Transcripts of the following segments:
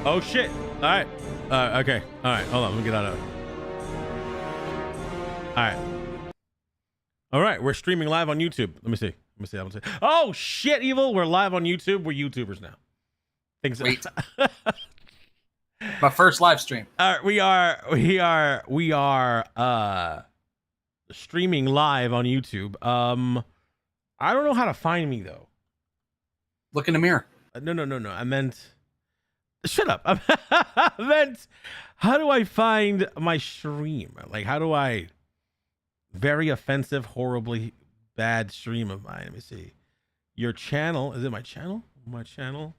Oh shit! All right. Okay. All right. Hold on. Let me get out of it. All right. All right. We're streaming live on YouTube. Let me see. Oh shit, Evil! We're live on YouTube. We're YouTubers now. Thanks. Wait. My first live stream. We are streaming live on YouTube. I don't know how to find me though. Look in the mirror. No. I meant. Shut up. I meant. How do I find my stream? Like, how do I? Very offensive, horribly bad stream of mine. Let me see. Your channel. Is it my channel? My channel.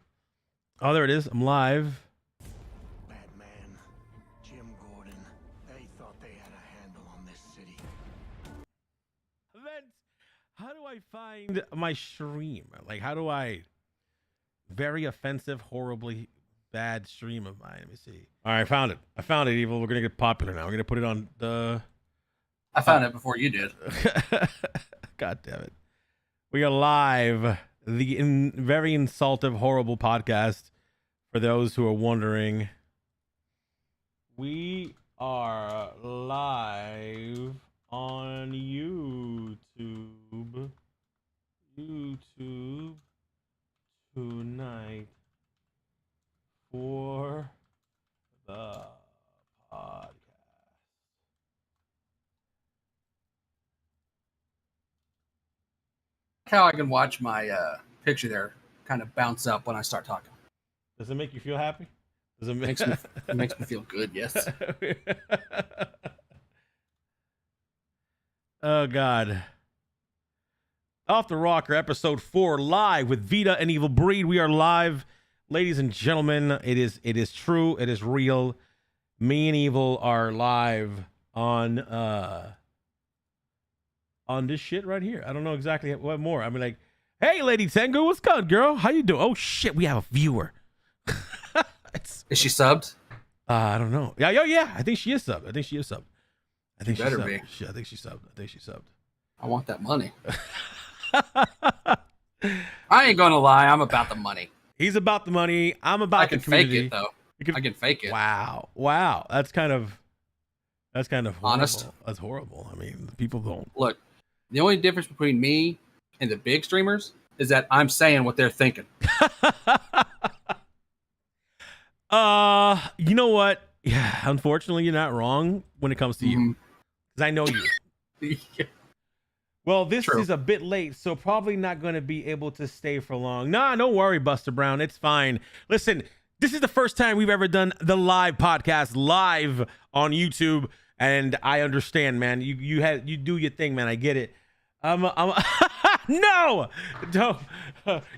Oh, there it is. I'm live. Batman, Jim Gordon, they thought they had a handle on this city. Then, how do I find my stream? Like, how do I? Very offensive, horribly bad stream of mine. Let me see. All right, I found it. Evil. We're gonna get popular now. We're gonna put it on the. I found it before you did. God damn it. We are live. The very insultive, horrible podcast. For those who are wondering, we are live on YouTube. Tonight for the podcast. How I can watch my picture there kind of bounce up when I start talking. Does it make you feel happy? Does it it makes me feel good? Yes. Oh God. Off the Rocker, episode 4, live with Vida and EvilBreed. We are live, ladies and gentlemen. It is true. It is real. Me and Evil are live on this shit right here. I don't know exactly what more. I mean, like, hey, Lady Tengu, what's good, girl? How you doing? Oh shit, we have a viewer. Is she subbed? I don't know. Yeah. I think she is subbed. I think she's subbed. I think she's subbed. I want that money. I ain't gonna lie. I'm about the money. He's about the money. I'm about the community. I can fake it though. I can fake it. Wow. That's kind of horrible. Honest. That's horrible. I mean, people don't look. The only difference between me and the big streamers is that I'm saying what they're thinking. You know what? Yeah, unfortunately, you're not wrong when it comes to you, because I know you. Yeah. Well, this is a bit late, so probably not going to be able to stay for long. Nah, don't worry, Buster Brown. It's fine. Listen, this is the first time we've ever done the live podcast live on YouTube, and I understand, man. You do your thing, man. I get it. No, don't.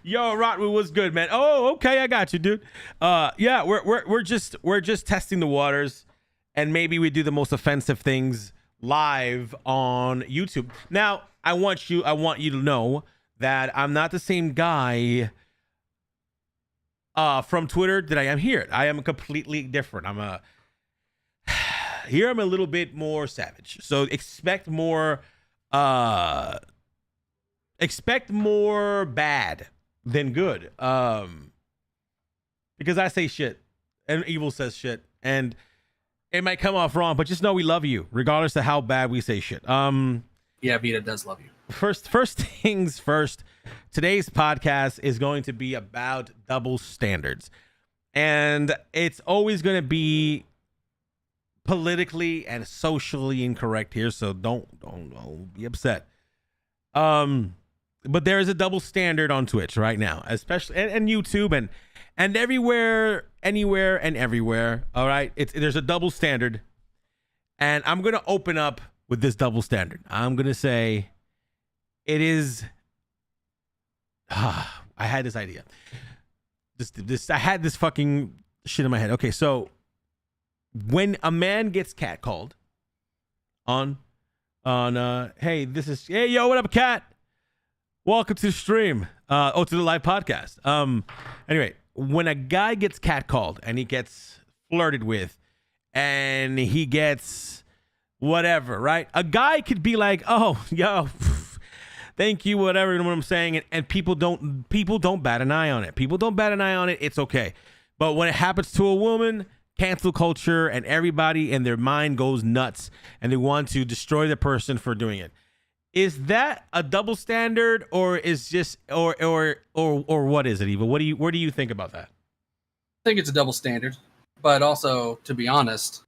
Yo, Rotwood was good, man. Oh, okay, I got you, dude. Yeah, we're just testing the waters, and maybe we do the most offensive things live on YouTube. Now, I want you to know that I'm not the same guy from Twitter that I am here. I am completely different. Here I'm a little bit more savage. So expect more bad than good. Because I say shit and Evil says shit, and it might come off wrong, but just know we love you regardless of how bad we say shit. Yeah, Vida does love you. First things first, today's podcast is going to be about double standards, and it's always going to be politically and socially incorrect here, so don't be upset. But there is a double standard on Twitch right now, especially and YouTube and everywhere, anywhere and everywhere. All right, there's a double standard, and I'm gonna open up with this double standard. I'm gonna say it is. I had this idea. I had this fucking shit in my head. Okay, so when a man gets catcalled on hey yo, what up, cat? Welcome to the stream. To the live podcast. Anyway, when a guy gets catcalled and he gets flirted with and he gets whatever, right? A guy could be like, oh, yo, thank you, whatever, you know what I'm saying? And people don't bat an eye on it. People don't bat an eye on it. It's okay. But when it happens to a woman, cancel culture and everybody and their mind goes nuts and they want to destroy the person for doing it. Is that a double standard, or is just or what is it, Eva? Where do you think about that? I think it's a double standard, but also, to be honest,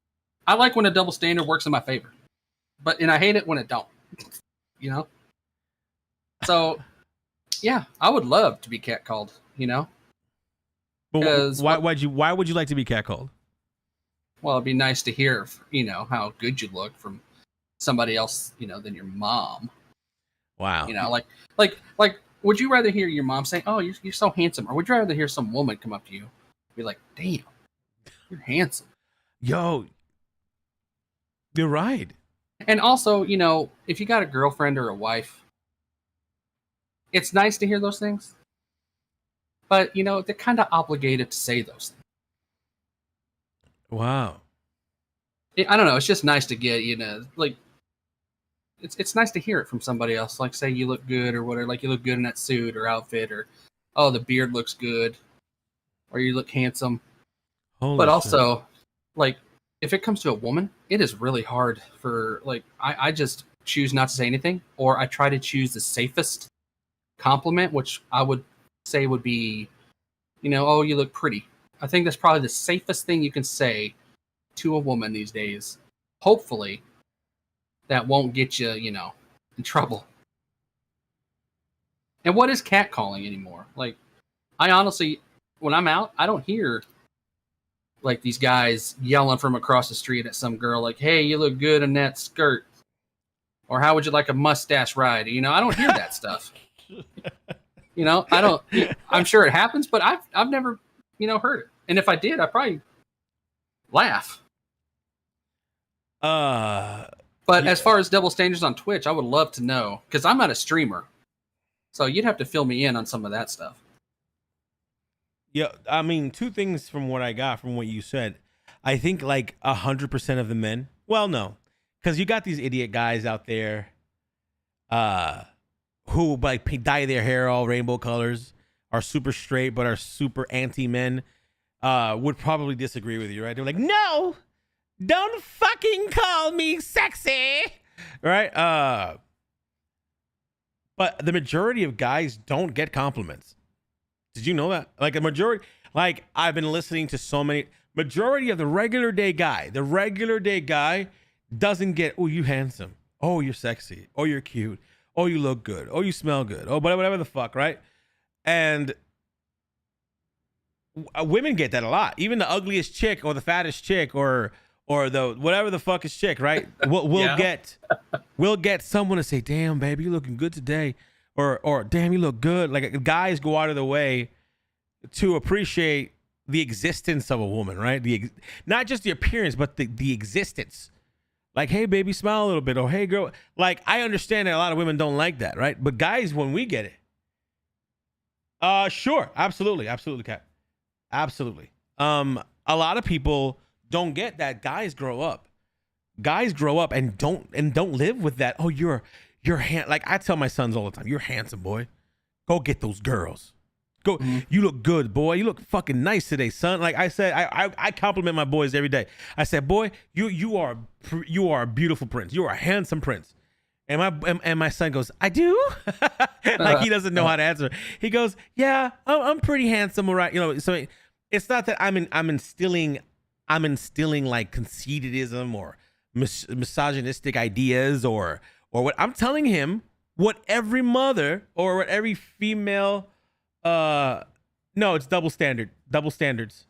I like when a double standard works in my favor, and I hate it when it don't. You know. So, yeah, I would love to be catcalled. You know. But why would you like to be catcalled? Well, it'd be nice to hear, how good you look from somebody else, than your mom. Wow. Like, would you rather hear your mom say, "Oh, you're so handsome," or would you rather hear some woman come up to you, and be like, "Damn, you're handsome." Yo, you're right. And also, if you got a girlfriend or a wife, it's nice to hear those things. But they're kind of obligated to say those things. Wow. I don't know. It's just nice to get, like, it's nice to hear it from somebody else. Like, say you look good or whatever. Like, you look good in that suit or outfit, or, oh, the beard looks good, or you look handsome. Holy but shit. also, like, if it comes to a woman, it is really hard for, like, I just choose not to say anything, or I try to choose the safest compliment, which I would say would be, oh, you look pretty. I think that's probably the safest thing you can say to a woman these days. Hopefully, that won't get you, in trouble. And what is catcalling anymore? Like, I honestly, when I'm out, I don't hear like these guys yelling from across the street at some girl, like, "Hey, you look good in that skirt," or "How would you like a mustache ride?" I don't hear that stuff. I don't. I'm sure it happens, but I've never, heard it. And if I did, I'd probably laugh. But as far as double standards on Twitch, I would love to know, because I'm not a streamer, so you'd have to fill me in on some of that stuff. Yeah, I mean, two things from what I got from what you said. I think like 100% of the men. Well, no, because you got these idiot guys out there, who like dye their hair all rainbow colors, are super straight but are super anti-men. Would probably disagree with you, right? They're like, "No, don't fucking call me sexy," right? But the majority of guys don't get compliments. Did you know that? Like a majority, like I've been listening to so many, majority of the regular day guy doesn't get, "Oh, you handsome. Oh, you're sexy. Oh, you're cute. Oh, you look good. Oh, you smell good. Oh, whatever the fuck," right? And women get that a lot. Even the ugliest chick or the fattest chick or the whatever the fuck is chick, right? We'll get someone to say, "Damn, baby, you looking good today," or "Damn, you look good." Like guys go out of the way to appreciate the existence of a woman, right? Not just the appearance, but the existence. Like, "Hey, baby, smile a little bit," or "Hey, girl." Like, I understand that a lot of women don't like that, right? But guys, when we get it, sure, absolutely, Kat. Absolutely. A lot of people don't get that. Guys grow up and don't live with that. "Oh, you're like I tell my sons all the time, "You're handsome, boy. Go get those girls. Go. Mm-hmm. You look good, boy. You look fucking nice today, son." Like I said, I compliment my boys every day. I said, "Boy, you are a beautiful prince. You are a handsome prince." And my son goes, "I do?" Like he doesn't know how to answer. He goes, "Yeah, I'm pretty handsome, all right." So it's not that I'm instilling like conceited-ism or misogynistic ideas or what. I'm telling him what every mother or what every female, no, it's double standards.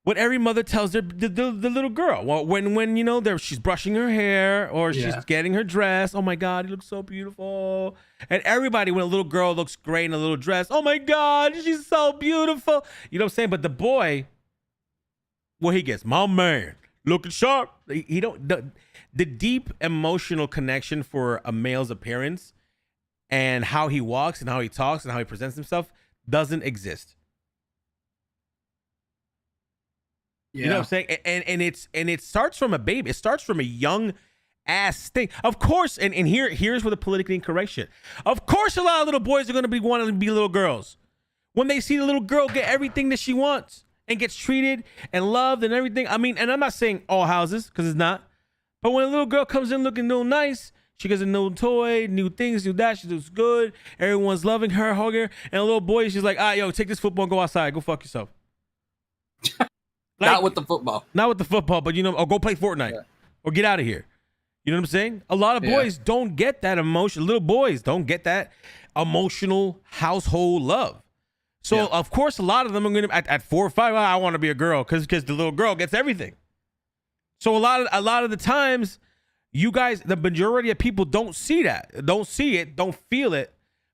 What every mother tells the little girl. Well, when she's brushing her hair or she's getting her dress. "Oh my God, you look so beautiful." And everybody, when a little girl looks great in a little dress, "Oh my God, she's so beautiful." You know what I'm saying? But the boy, well, he gets, "My man, looking sharp." He don't the deep emotional connection for a male's appearance and how he walks and how he talks and how he presents himself doesn't exist. Yeah. You know what I'm saying? And it starts from a baby. It starts from a young ass thing. Of course, and here's where the politically incorrect shit. Of course, a lot of little boys are gonna be wanting to be little girls. When they see the little girl get everything that she wants and gets treated and loved and everything. I mean, and I'm not saying all houses because it's not. But when a little girl comes in looking real nice, she gets a new toy, new things, new that. She looks good. Everyone's loving her, hugging her. And a little boy, she's like, yo, take this football and go outside. Go fuck yourself. Not with the football. Not with the football, but, or go play Fortnite. Or get out of here. You know what I'm saying? A lot of boys don't get that emotion. Little boys don't get that emotional household love. So, of course, a lot of them are going to, at 4 or 5, I want to be a girl because the little girl gets everything. So a lot of the times, you guys, the majority of people don't see that, don't see it, don't feel it.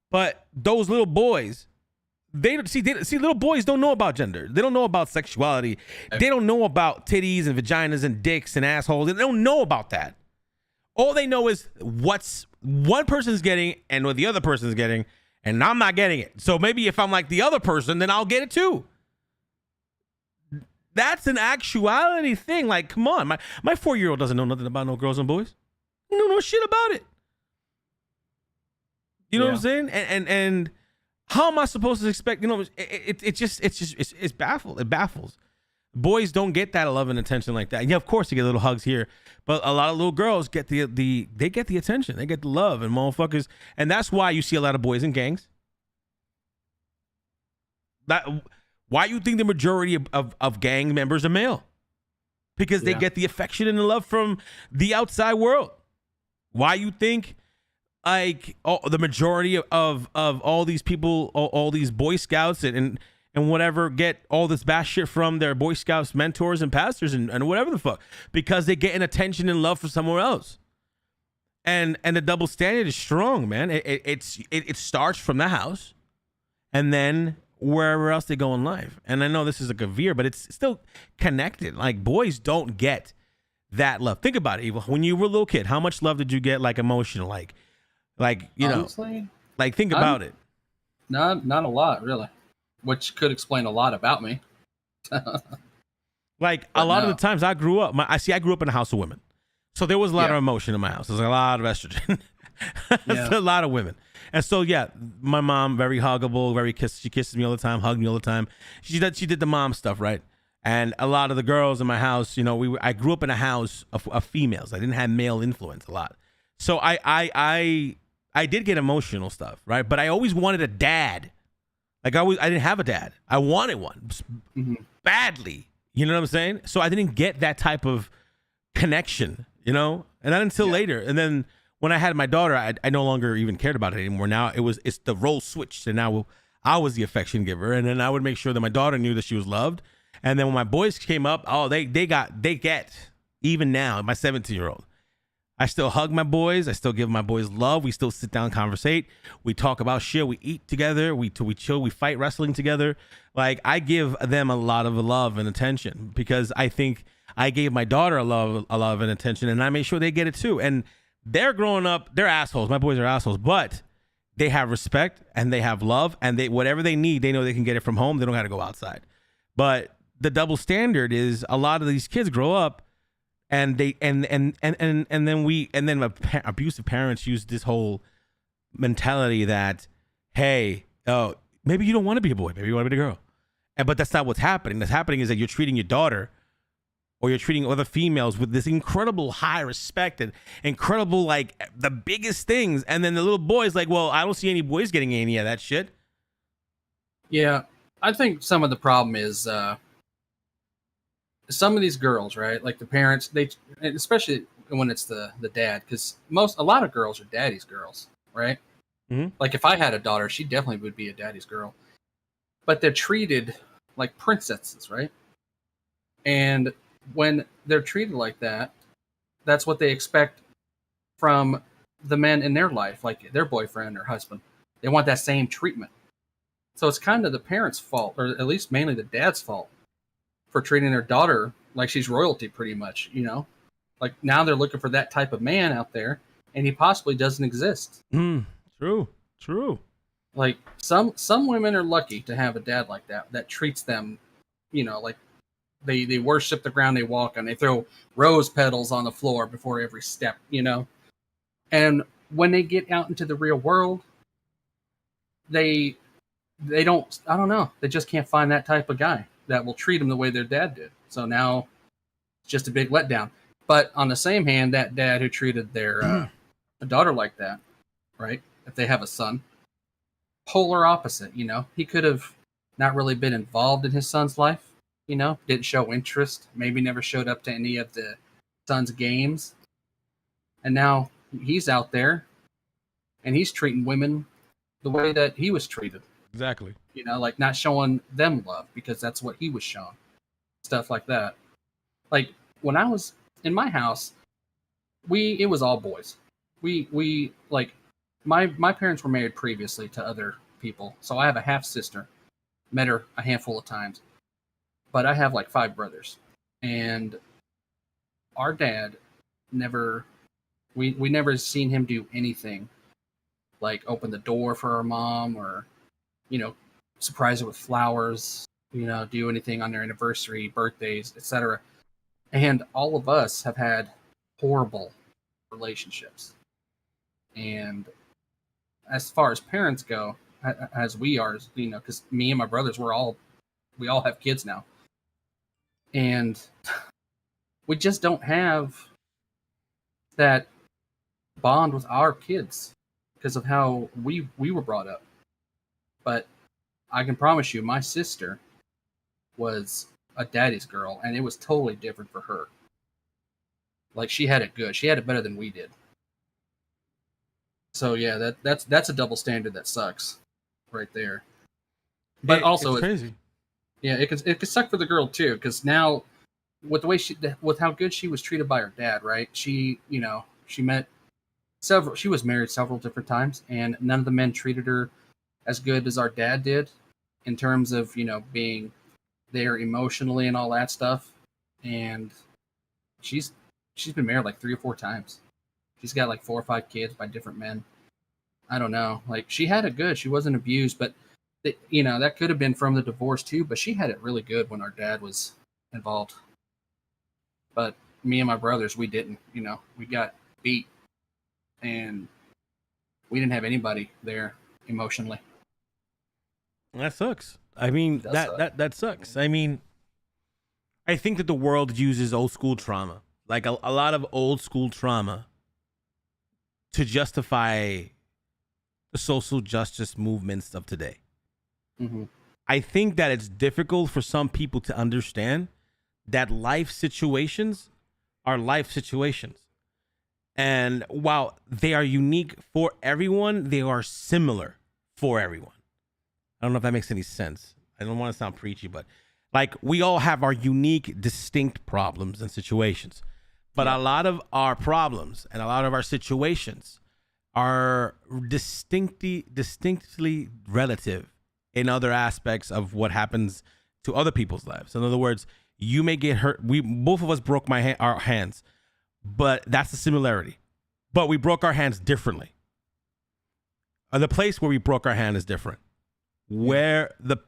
But those little boys, they see little boys don't know about gender. They don't know about sexuality. They don't know about titties and vaginas and dicks and assholes. They don't know about that. All they know is what's one person's getting and what the other person's getting, and I'm not getting it. So maybe if I'm like the other person, then I'll get it too. That's an actuality thing. Like, come on. My 4-year-old doesn't know nothing about no girls and boys. He don't know shit about it. You know what I'm saying? And how am I supposed to expect, it's baffled. It baffles. Boys don't get that love and attention like that. Yeah, of course they get little hugs here, but a lot of little girls get the attention. They get the love and motherfuckers. And that's why you see a lot of boys in gangs. Why you think the majority of gang members are male? Because they get the affection and the love from the outside world. Why you think like the majority of all these people, all these Boy Scouts and whatever get all this bad shit from their Boy Scouts mentors and pastors and whatever the fuck? Because they get an attention and love from somewhere else. And the double standard is strong, man. It starts from the house and then wherever else they go in life. And I know this is like a veer, but it's still connected. Like, boys don't get that love. Think about it, Evil. When you were a little kid, how much love did you get, like, emotional? Like honestly, like, think about it. Not a lot, really. Which could explain a lot about me. Like, a lot of the times I grew up, I grew up in a house of women. So there was a lot of emotion in my house. There's a lot of estrogen. A lot of women. And so, my mom, very huggable, she kisses me all the time, hugged me all the time. She did the mom stuff, right? And a lot of the girls in my house, I grew up in a house of females. I didn't have male influence a lot. So I did get emotional stuff, right? But I always wanted a dad. Like, I didn't have a dad. I wanted one badly. You know what I'm saying? So I didn't get that type of connection, and not until later. And then when I had my daughter, I no longer even cared about it anymore. Now it's the role switched, and now I was the affection giver, and then I would make sure that my daughter knew that she was loved. And then when my boys came up, they get even now. My 17-year-old, I still hug my boys. I still give my boys love. We still sit down, conversate. We talk about shit. We eat together. We chill. We fight wrestling together. Like, I give them a lot of love and attention because I think I gave my daughter a lot of attention, and I made sure they get it too. And they're growing up. They're assholes. My boys are assholes, but they have respect and they have love, and whatever they need, they know they can get it from home. They don't got to go outside. But the double standard is a lot of these kids grow up and they and then abusive parents use this whole mentality that, hey, maybe you don't want to be a boy, maybe you want to be a girl. But that's not what's happening. What's happening is that you're treating your daughter or you're treating other females with this incredible high respect and incredible, like, the biggest things. And then the little boy's like, well, I don't see any boys getting any of that shit. Yeah, I think some of the problem is some of these girls, right? Like, the parents, especially when it's the dad, because a lot of girls are daddy's girls, right? Mm-hmm. Like, if I had a daughter, she definitely would be a daddy's girl. But they're treated like princesses, right? And when they're treated like that, that's what they expect from the men in their life, like their boyfriend or husband. They want that same treatment. So it's kind of the parents' fault, or at least mainly the dad's fault, for treating their daughter like she's royalty, pretty much, Like, now they're looking for that type of man out there, and he possibly doesn't exist. True. Like, some women are lucky to have a dad like that treats them, like they worship the ground they walk on. They throw rose petals on the floor before every step, And when they get out into the real world, they they don't, I don't know, they just can't find that type of guy that will treat them the way their dad did. So now it's just a big letdown. But on the same hand, that dad who treated their daughter like that, right? If they have a son, polar opposite, you know, he could have not really been involved in his son's life, you know, didn't show interest, maybe never showed up to any of the son's games. And now he's out there and he's treating women the way that he was treated. Exactly. You know, like not showing them love because that's what he was shown. Stuff like that. Like when I was in my house, it was all boys. We like my parents were married previously to other people. So I have a half sister. Met her a handful of times. But I have like 5 brothers. And our dad never we never seen him do anything like open the door for our mom or, you know, surprise her with flowers, you know, do anything on their anniversary, birthdays, etc. And all of us have had horrible relationships. And as far as parents go, as we are, you know, because me and my brothers, we all have kids now. And we just don't have that bond with our kids because of how we were brought up. But I can promise you, my sister was a daddy's girl, and it was totally different for her. Like, she had it good. She had it better than we did. So yeah, that's a double standard that sucks, right there. But also, it's crazy. Yeah, it could suck for the girl too, because now with the way with how good she was treated by her dad, right? She was married several different times, and none of the men treated her as good as our dad did in terms of, you know, being there emotionally and all that stuff. And she's been married like 3 or 4 times. She's got like 4 or 5 kids by different men. I don't know. Like, she had it good. She wasn't abused, but you know, that could have been from the divorce too, but she had it really good when our dad was involved. But me and my brothers, we didn't, you know, we got beat and we didn't have anybody there emotionally. That sucks. I mean, that sucks. I mean, I think that the world uses old school trauma, like a lot of old school trauma, to justify the social justice movements of today. Mm-hmm. I think that it's difficult for some people to understand that life situations are life situations. And while they are unique for everyone, they are similar for everyone. I don't know if that makes any sense. I don't want to sound preachy, but like, we all have our unique, distinct problems and situations. But a lot of our problems and a lot of our situations are distinctly relative in other aspects of what happens to other people's lives. In other words, you may get hurt. Both of us broke our hands, but that's the similarity. But we broke our hands differently. The place where we broke our hand is different. Where the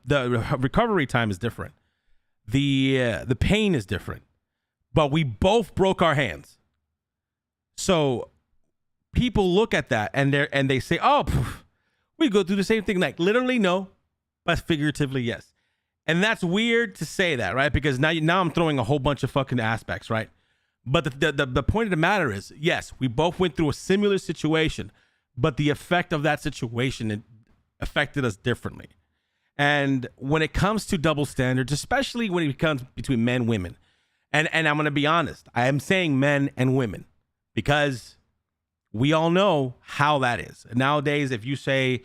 recovery time is different. The pain is different. But we both broke our hands. So people look at that and they say, "Oh, we go through the same thing." Like, literally no, but figuratively yes. And that's weird to say that, right? Because now I'm throwing a whole bunch of fucking aspects, right? But the point of the matter is, yes, we both went through a similar situation, but the effect of that situation, it affected us differently. And when it comes to double standards, especially when it comes between men and women, and I'm going to be honest, I am saying men and women because we all know how that is. Nowadays, if you say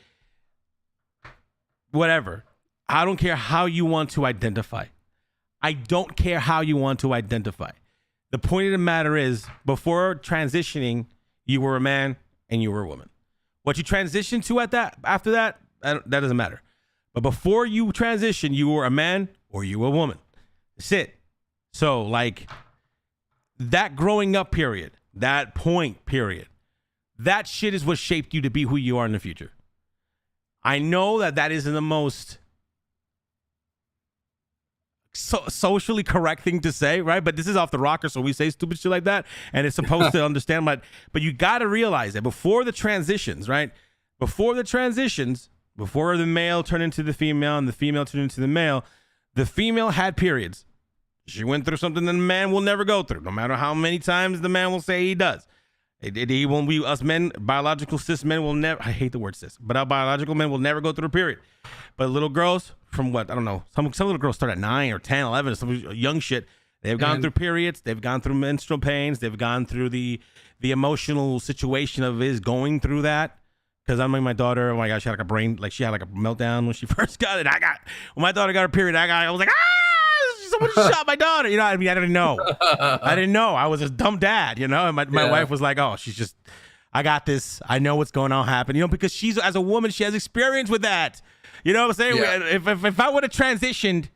whatever, I don't care how you want to identify. I don't care how you want to identify. The point of the matter is, before transitioning, you were a man and you were a woman. What you transitioned to after that doesn't matter. But before you transition, you were a man or you were a woman. That's it. So, like, that growing up period, that point period, that shit is what shaped you to be who you are in the future. I know that isn't the most socially correct thing to say, right? But this is off the rocker, so we say stupid shit like that, and it's supposed to understand. But you got to realize that before the transitions, right? Before the transitions, before the male turned into the female and the female turned into the male, the female had periods. She went through something that a man will never go through, no matter how many times the man will say he does. He won't be, us men, biological cis men will never, I hate the word cis, but our biological men will never go through a period. But little girls, from what, I don't know, some little girls start at 9 or 10, 11, some young shit. They've gone through periods. They've gone through menstrual pains. They've gone through the emotional situation of is going through that. Because I mean, my daughter, oh my God, she had like a meltdown when she first got it. When my daughter got her period, I was like, someone shot my daughter. You know, I mean, I didn't know. I was a dumb dad, you know? And my wife was like, oh, she's just, I got this. I know what's going on happen. You know, because she's, as a woman, she has experience with that. You know what I'm saying? Yeah. If I would have transitioned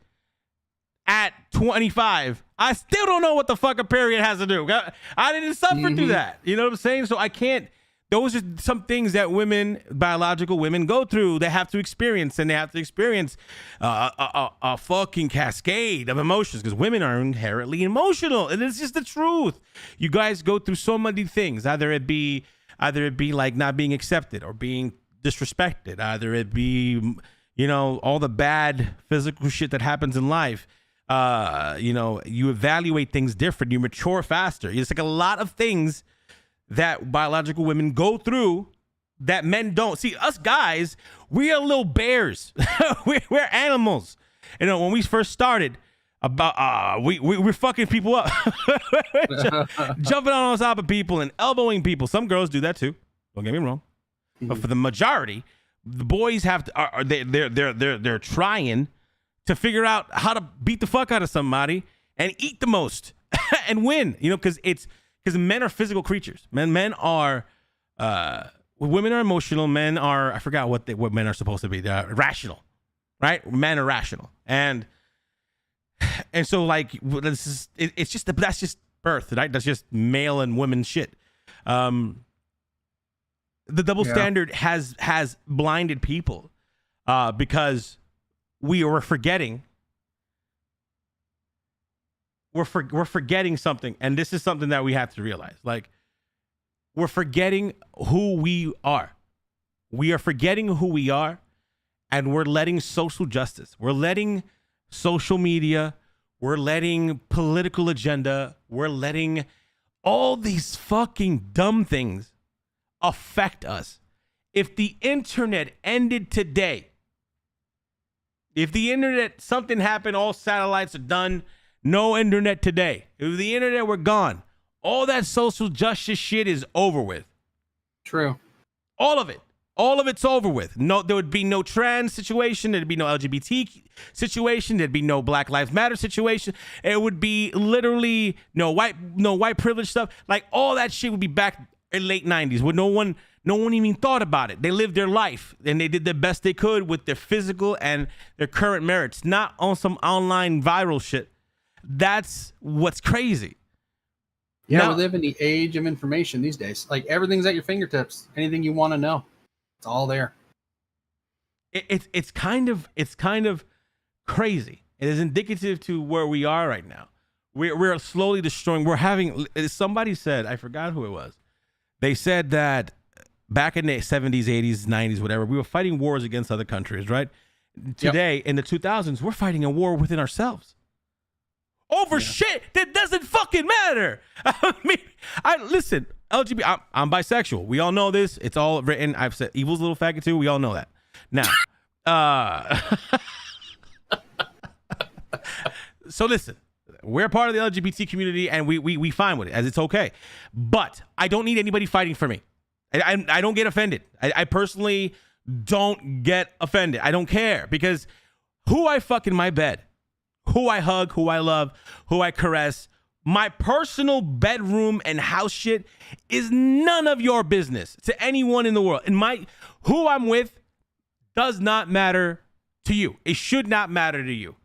at 25, I still don't know what the fuck a period has to do. I didn't suffer through that. You know what I'm saying? So I can't. Those are some things that women, biological women, go through. They have to experience, and they have to experience a fucking cascade of emotions because women are inherently emotional, and it's just the truth. You guys go through so many things. Either it be like not being accepted or being disrespected. Either it be, you know, all the bad physical shit that happens in life. You know, you evaluate things different. You mature faster. It's like a lot of things that biological women go through that men don't. See, us guys, we are little bears. we're animals. You know, when we first started, we're fucking people up, jumping on top of people and elbowing people. Some girls do that too. Don't get me wrong, but for the majority, the boys have to. They're trying to figure out how to beat the fuck out of somebody and eat the most and win. You know, because men are physical creatures. Men are, women are emotional. Men are, I forgot what men are supposed to be. They're rational, right? Men are rational, and so like it's just that's just birth, right? That's just male and women shit. The double standard has blinded people, because we're forgetting. We're forgetting something, and this is something that we have to realize. Like, we're forgetting who we are. We are forgetting who we are, and we're letting social justice, we're letting social media, we're letting political agenda, we're letting all these fucking dumb things affect us. If the internet ended today, if the internet, something happened, all satellites are done, no internet today. If the internet were gone, all that social justice shit is over with. True. All of it. All of it's over with. No, there would be no trans situation. There'd be no LGBT situation. There'd be no Black Lives Matter situation. It would be literally no white privilege stuff. Like, all that shit would be back in late 90s where no one even thought about it. They lived their life and they did the best they could with their physical and their current merits, not on some online viral shit. That's what's crazy. Yeah, now, we live in the age of information these days. Like, everything's at your fingertips. Anything you want to know, it's all there. It's kind of crazy. It is indicative to where we are right now. We're slowly destroying. We're having. Somebody said, I forgot who it was. They said that back in the 70s, 80s, 90s, whatever, we were fighting wars against other countries, right? Today, in the 2000s, we're fighting a war within ourselves. Over shit that doesn't fucking matter. I mean, listen, LGBT, I'm bisexual. We all know this. It's all written. I've said evil's a little faggot too. We all know that. Now, so listen, we're part of the LGBT community, and we fine with it, as it's okay. But I don't need anybody fighting for me. I don't get offended. I personally don't get offended. I don't care, because who I fuck in my bed, who I hug, who I love, who I caress, my personal bedroom and house shit is none of your business to anyone in the world. And who I'm with does not matter to you. It should not matter to you.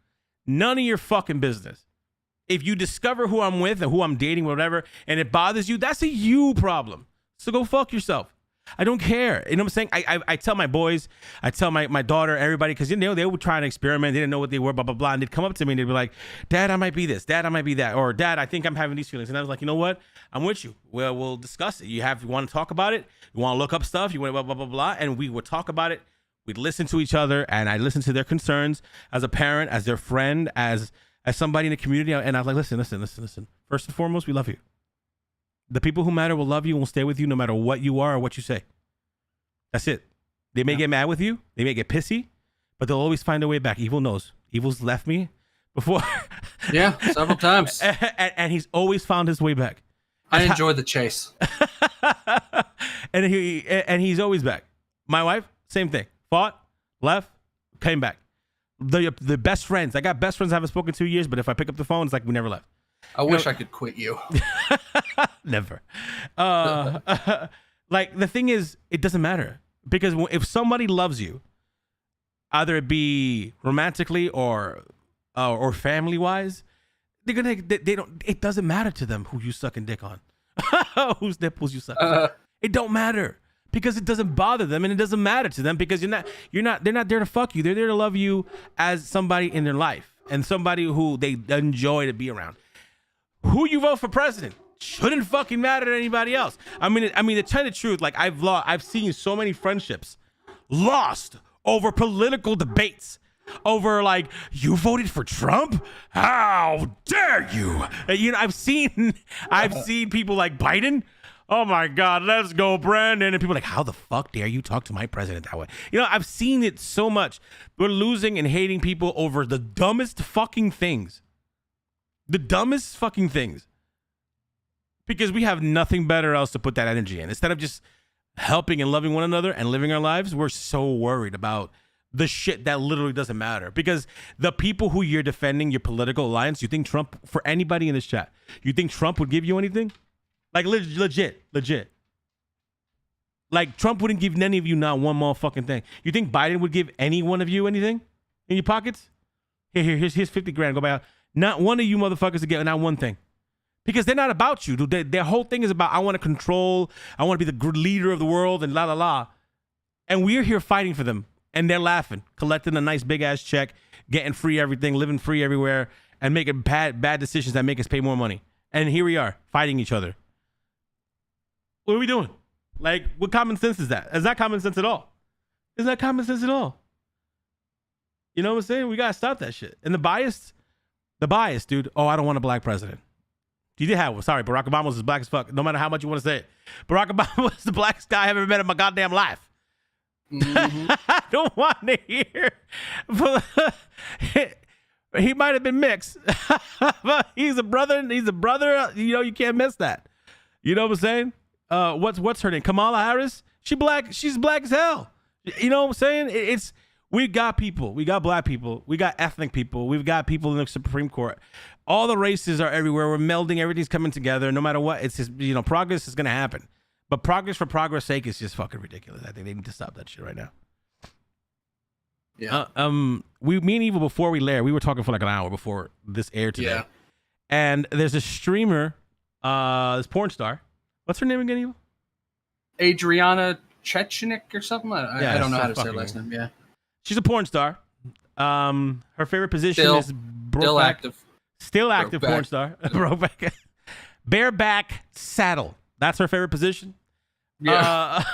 None of your fucking business. If you discover who I'm with and who I'm dating, whatever, and it bothers you, that's a you problem. So go fuck yourself. I don't care. You know what I'm saying? I tell my boys, I tell my daughter, everybody, because, you know, they would try and experiment. They didn't know what they were, blah, blah, blah. And they'd come up to me and they'd be like, Dad, I might be this. Dad, I might be that. Or, Dad, I think I'm having these feelings. And I was like, you know what? I'm with you. Well, we'll discuss it. You want to talk about it? You want to look up stuff? You want to blah, blah, blah, blah. And we would talk about it. We'd listen to each other, and I listened to their concerns as a parent, as their friend, as somebody in the community. And I was like, listen. First and foremost, we love you. The people who matter will love you and will stay with you no matter what you are or what you say. That's it. They may get mad with you. They may get pissy, but they'll always find a way back. Evil knows. Evil's left me before. Yeah, several times. and he's always found his way back. I enjoy the chase. and he's always back. My wife, same thing. Fought, left, came back. The best friends. I got best friends I haven't spoken to in years, but if I pick up the phone, it's like we never left. I wish I could quit you. Never. Like, the thing is, it doesn't matter. Because if somebody loves you, either it be romantically or family-wise, they don't. It doesn't matter to them who you sucking dick on, whose nipples you suck. It don't matter. Because it doesn't bother them, and it doesn't matter to them because they're not there to fuck you. They're there to love you as somebody in their life and somebody who they enjoy to be around. Who you vote for president shouldn't fucking matter to anybody else. I mean, to tell the truth, like I've seen so many friendships lost over political debates, over like, you voted for Trump? How dare you? You know, I've seen people like Biden. Oh my God, let's go, Brandon. And people are like, how the fuck dare you talk to my president that way? You know, I've seen it so much. We're losing and hating people over the dumbest fucking things. The dumbest fucking things. Because we have nothing better else to put that energy in. Instead of just helping and loving one another and living our lives, we're so worried about the shit that literally doesn't matter. Because the people who you're defending, your political alliance, you think Trump, for anybody in this chat, you think Trump would give you anything? Like, legit. Like, Trump wouldn't give any of you not one motherfucking thing. You think Biden would give any one of you anything in your pockets? Here's 50 grand. Go buy out. Not one of you motherfuckers to get not one thing. Because they're not about you, dude. Their whole thing is about, I want to control, I want to be the leader of the world, and la la la. And we're here fighting for them. And they're laughing, collecting a nice big ass check, getting free everything, living free everywhere, and making bad decisions that make us pay more money. And here we are, fighting each other. What are we doing? Like, what common sense is that? It's not common sense at all. It's not common sense at all. You know what I'm saying? We gotta stop that shit. And the bias, dude. Oh, I don't want a black president. You did have one. Sorry, Barack Obama was as black as fuck. No matter how much you want to say it. Barack Obama was the blackest guy I've ever met in my goddamn life. Mm-hmm. I don't want to hear. He might have been mixed. But he's a brother. You know, you can't miss that. You know what I'm saying? What's her name? Kamala Harris? She's black as hell. You know what I'm saying? We got people. We got black people. We got ethnic people. We've got people in the Supreme Court. All the races are everywhere. We're melding. Everything's coming together. No matter what, it's just, you know, progress is going to happen. But progress for progress' sake is just fucking ridiculous. I think they need to stop that shit right now. Yeah. Me and Evil, before we lair, we were talking for like an hour before this aired today. Yeah. And there's a streamer, this porn star. What's her name again, Evil? Adriana Chechnik or something. I don't know how to say her last name. Yeah. She's a porn star. Her favorite position is still active porn star. Brokeback. Bareback saddle. That's her favorite position. Yeah.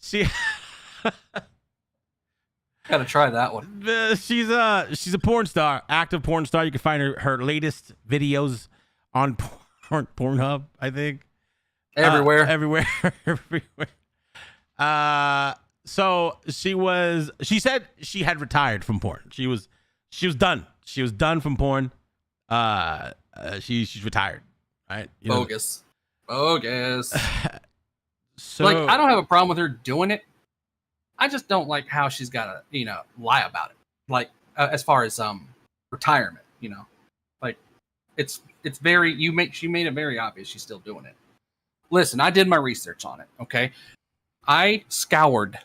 She gotta try that one. She's a porn star, active porn star. You can find her latest videos on Pornhub, I think. Everywhere. So she said she had retired from porn. She was done. She was done from porn. She's retired. Right? You Bogus. So, like, I don't have a problem with her doing it. I just don't like how she's gotta, lie about it. Like, as far as retirement, like it's very she made it very obvious she's still doing it. Listen, I did my research on it. Okay, I scoured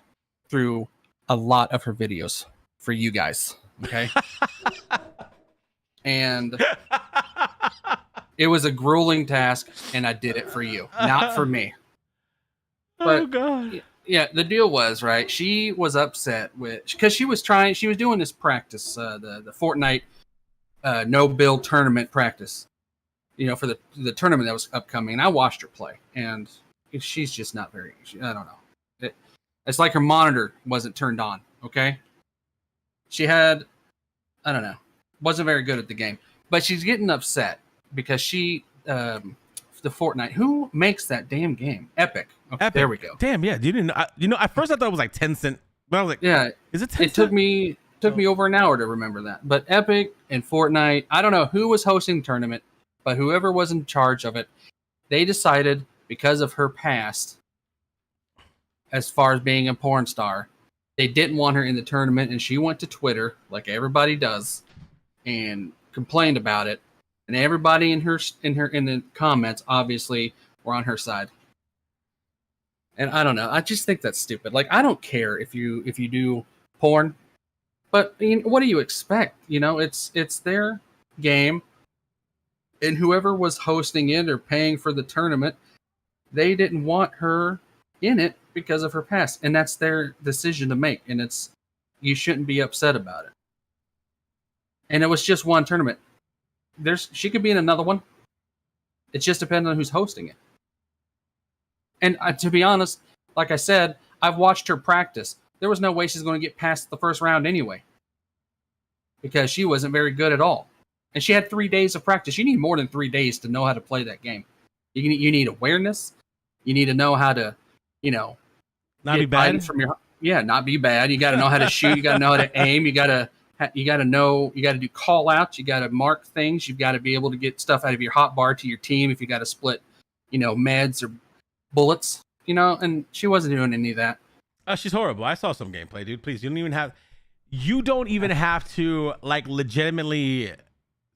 through a lot of her videos for you guys. Okay, and it was a grueling task, and I did it for you, not for me. But, oh God. Yeah, the deal was, right, she was upset because she was doing this practice, the Fortnite no build tournament practice, for the tournament that was upcoming. And I watched her play, and she's just not very, I don't know. It's like her monitor wasn't turned on. Okay, she had, I don't know, wasn't very good at the game, but she's getting upset because she, the Fortnite. Who makes that damn game? Epic. Okay, Epic. there we go. Damn, yeah. You didn't. At first I thought it was like 10 cent, but I was like, Yeah, is it 10 it took me over an hour to remember that. But Epic and Fortnite, I don't know who was hosting the tournament, but whoever was in charge of it, they decided because of her past, as far as being a porn star, they didn't want her in the tournament, and she went to Twitter like everybody does and complained about it. And everybody in the comments obviously were on her side. And I don't know. I just think that's stupid. Like, I don't care if you do porn, but what do you expect? It's their game, and whoever was hosting it or paying for the tournament, they didn't want her in it because of her past, and that's their decision to make. And you shouldn't be upset about it. And it was just one tournament. She could be in another one. It just depends on who's hosting it. And to be honest, like I said, I've watched her practice. There was no way she's going to get past the first round anyway, because she wasn't very good at all. And she had 3 days of practice. You need more than 3 days to know how to play that game. You need awareness. You need to know how to, not be bad. Not be bad. You got to know how to shoot. You got to know how to aim. You got to do call outs. You got to mark things. You've got to be able to get stuff out of your hotbar to your team if you got to split, meds or bullets, and she wasn't doing any of that. She's horrible. I saw some gameplay, dude. Please, you don't even have to like legitimately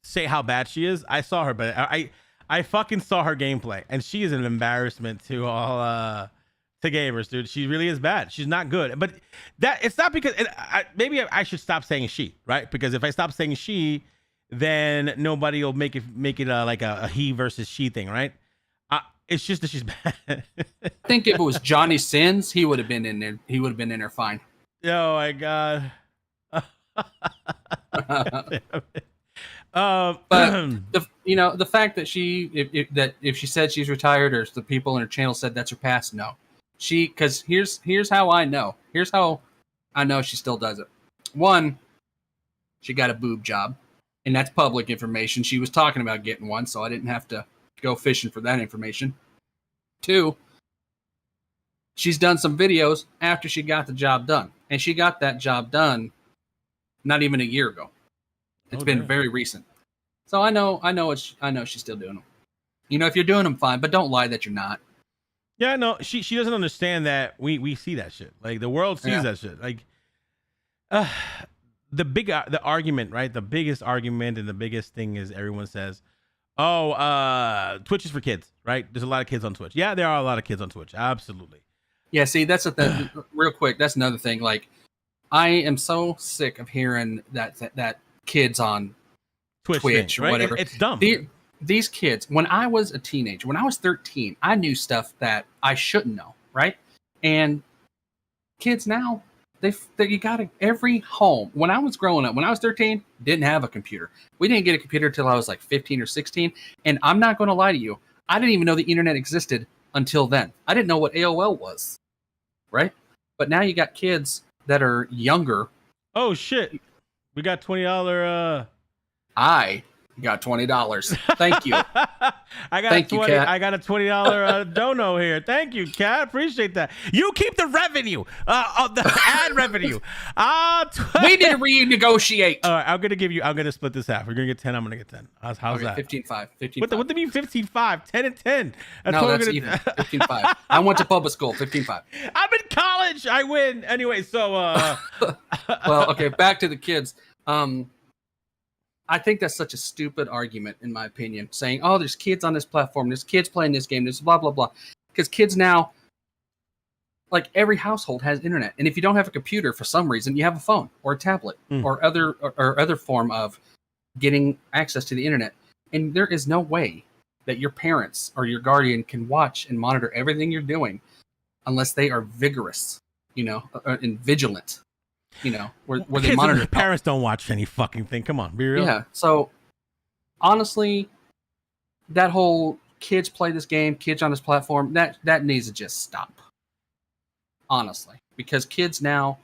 say how bad she is. I saw her, but I fucking saw her gameplay, and she is an embarrassment to all to gamers, dude. She really is bad. She's not good. But it's not because maybe I should stop saying she, right? Because if I stop saying she, then nobody will make it like a he versus she thing, right? It's just that she's bad. I think if it was Johnny Sins, he would have been in there. He would have been in there fine. Oh my god. But the fact that if she said she's retired, or the people in her channel said that's her past, no. Because here's how I know. Here's how I know she still does it. One, she got a boob job, and that's public information. She was talking about getting one, so I didn't have to go fishing for that information. Two, she's done some videos after she got the job done, and she got that job done not even a year ago. It's been very recent. So I know she's still doing them. If you're doing them, fine, but don't lie that you're not. Yeah, no, she doesn't understand that we see that shit. Like the world sees that shit. Like the argument, right? The biggest argument and the biggest thing is everyone says, "Oh, Twitch is for kids," right? There's a lot of kids on Twitch. Yeah, there are a lot of kids on Twitch. Absolutely. Yeah, see, that's the thing. Real quick, that's another thing. Like, I am so sick of hearing that kids on Twitch thing, or right? whatever. It's dumb. These kids, when I was a teenager, when I was 13, I knew stuff that I shouldn't know, right? And kids now, you got every home. When I was growing up, when I was 13, didn't have a computer. We didn't get a computer until I was like 15 or 16. And I'm not going to lie to you, I didn't even know the internet existed until then. I didn't know what AOL was, right? But now you got kids that are younger. Oh shit, we got $20. I got $20. Thank you. I got a $20 dono here. Thank you, Kat. Appreciate that. You keep the revenue, the ad revenue. We need to renegotiate. All right, I'm gonna split this half. We're gonna get 10. I'm gonna get 10. How's okay, that? 15-5. 15-5. What do you mean 15-5? 10 and 10. That's even. 15-5. I went to public school. 15-5. I'm in college. I win anyway. So, well, okay. Back to the kids. I think that's such a stupid argument, in my opinion, saying, oh, there's kids on this platform, there's kids playing this game, there's blah, blah, blah. Because kids now, like every household has internet. And if you don't have a computer for some reason, you have a phone or a tablet or other form of getting access to the internet. And there is no way that your parents or your guardian can watch and monitor everything you're doing unless they are vigorous, and vigilant. Where they monitor. Parents don't watch any fucking thing. Come on, be real. Yeah. So honestly, that whole kids play this game, kids on this platform, that needs to just stop. Honestly, because kids now,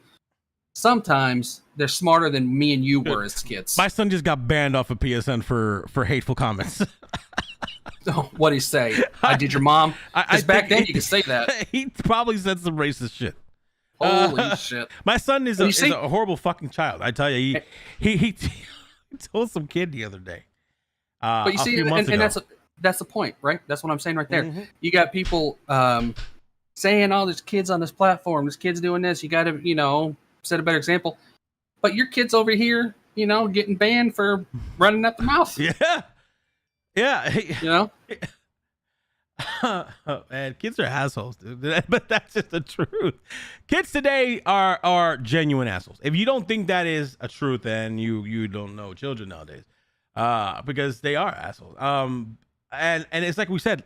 sometimes they're smarter than me and you were as kids. My son just got banned off of PSN for hateful comments. Oh, what'd he say? I did your mom? Because back then you could say that. He probably said some racist shit. Holy shit. My son is a horrible fucking child. I tell you, he told some kid the other day. But you see, and that's the point, right? That's what I'm saying right there. Mm-hmm. You got people saying, "Oh, there's kids on this platform. This kid's doing this. You got to, set a better example." But your kid's over here, getting banned for running at the mouth. Yeah, yeah. Man, kids are assholes, dude. But that's just the truth. Kids today are genuine assholes. If you don't think that is a truth, then you don't know children nowadays. Because they are assholes. And it's like we said,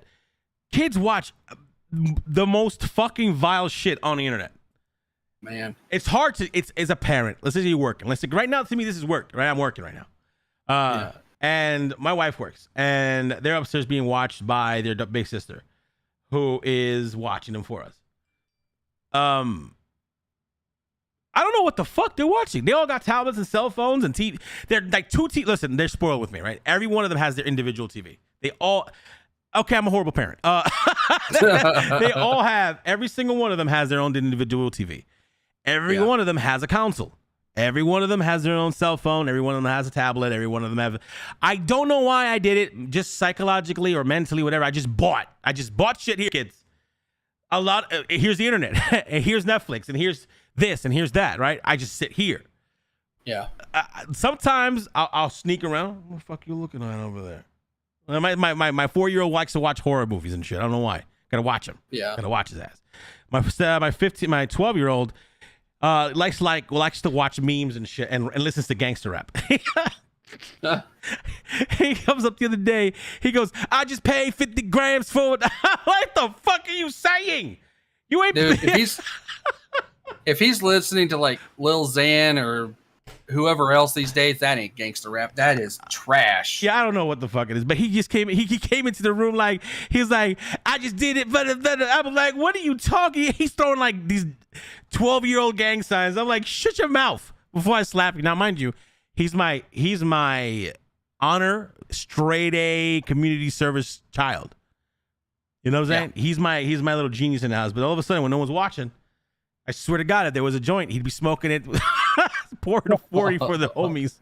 kids watch the most fucking vile shit on the internet. Man, it's hard to. It's as a parent. Let's say you're working. Let's say right now to me this is work. Right, I'm working right now. And my wife works, and they're upstairs being watched by their big sister, who is watching them for us. I don't know what the fuck they're watching. They all got tablets and cell phones and TV. They're like listen, they're spoiled with me, right? Every one of them has their individual TV. They all. Okay, I'm a horrible parent. They all have. Every single one of them has their own individual TV. Every one of them has a console. Every one of them has their own cell phone. Every one of them has a tablet. Every one of them have. I don't know why I did it, just psychologically or mentally, whatever. I just bought shit here, kids. A lot. Here's the internet. And here's Netflix. And here's this. And here's that. Right. I just sit here. Yeah. Sometimes I'll sneak around. What the fuck you looking at over there? My 4-year-old likes to watch horror movies and shit. I don't know why. Gotta watch him. Yeah. Gotta watch his ass. My 12-year-old. Likes to watch memes and shit and listens to gangster rap. He comes up the other day. He goes, "I just paid 50 grams for it." What the fuck are you saying? You ain't. Dude, if he's listening to like Lil Xan or whoever else these days, that ain't gangster rap. That is trash. Yeah, I don't know what the fuck it is, but he just came. He came into the room like he's like, "I just did it." But I'm like, "What are you talking?" He's throwing like these 12-year-old gang signs. I'm like, "Shut your mouth before I slap you." Now, mind you, he's my honor straight A community service child. You know what I'm saying? Yeah. He's my little genius in the house. But all of a sudden, when no one's watching, I swear to God, if there was a joint, he'd be smoking it, pouring a 40 for the homies.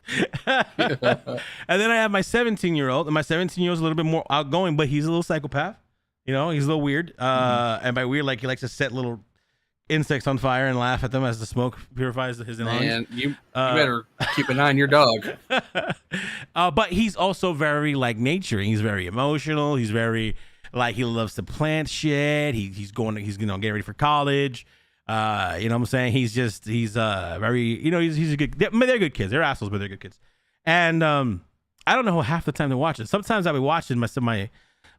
And then I have my 17-year-old, and my 17-year-old's a little bit more outgoing, but he's a little psychopath. He's a little weird. And by weird, like he likes to set little insects on fire and laugh at them as the smoke purifies his lungs. Man, you better keep an eye on your dog. But he's also very like nature. He's very emotional. He's very like he loves to plant shit. He's getting ready for college. You know what I'm saying? He's very, he's a good, they're good kids. They're assholes, but they're good kids. And, I don't know half the time to watch it. Sometimes I'll be watching my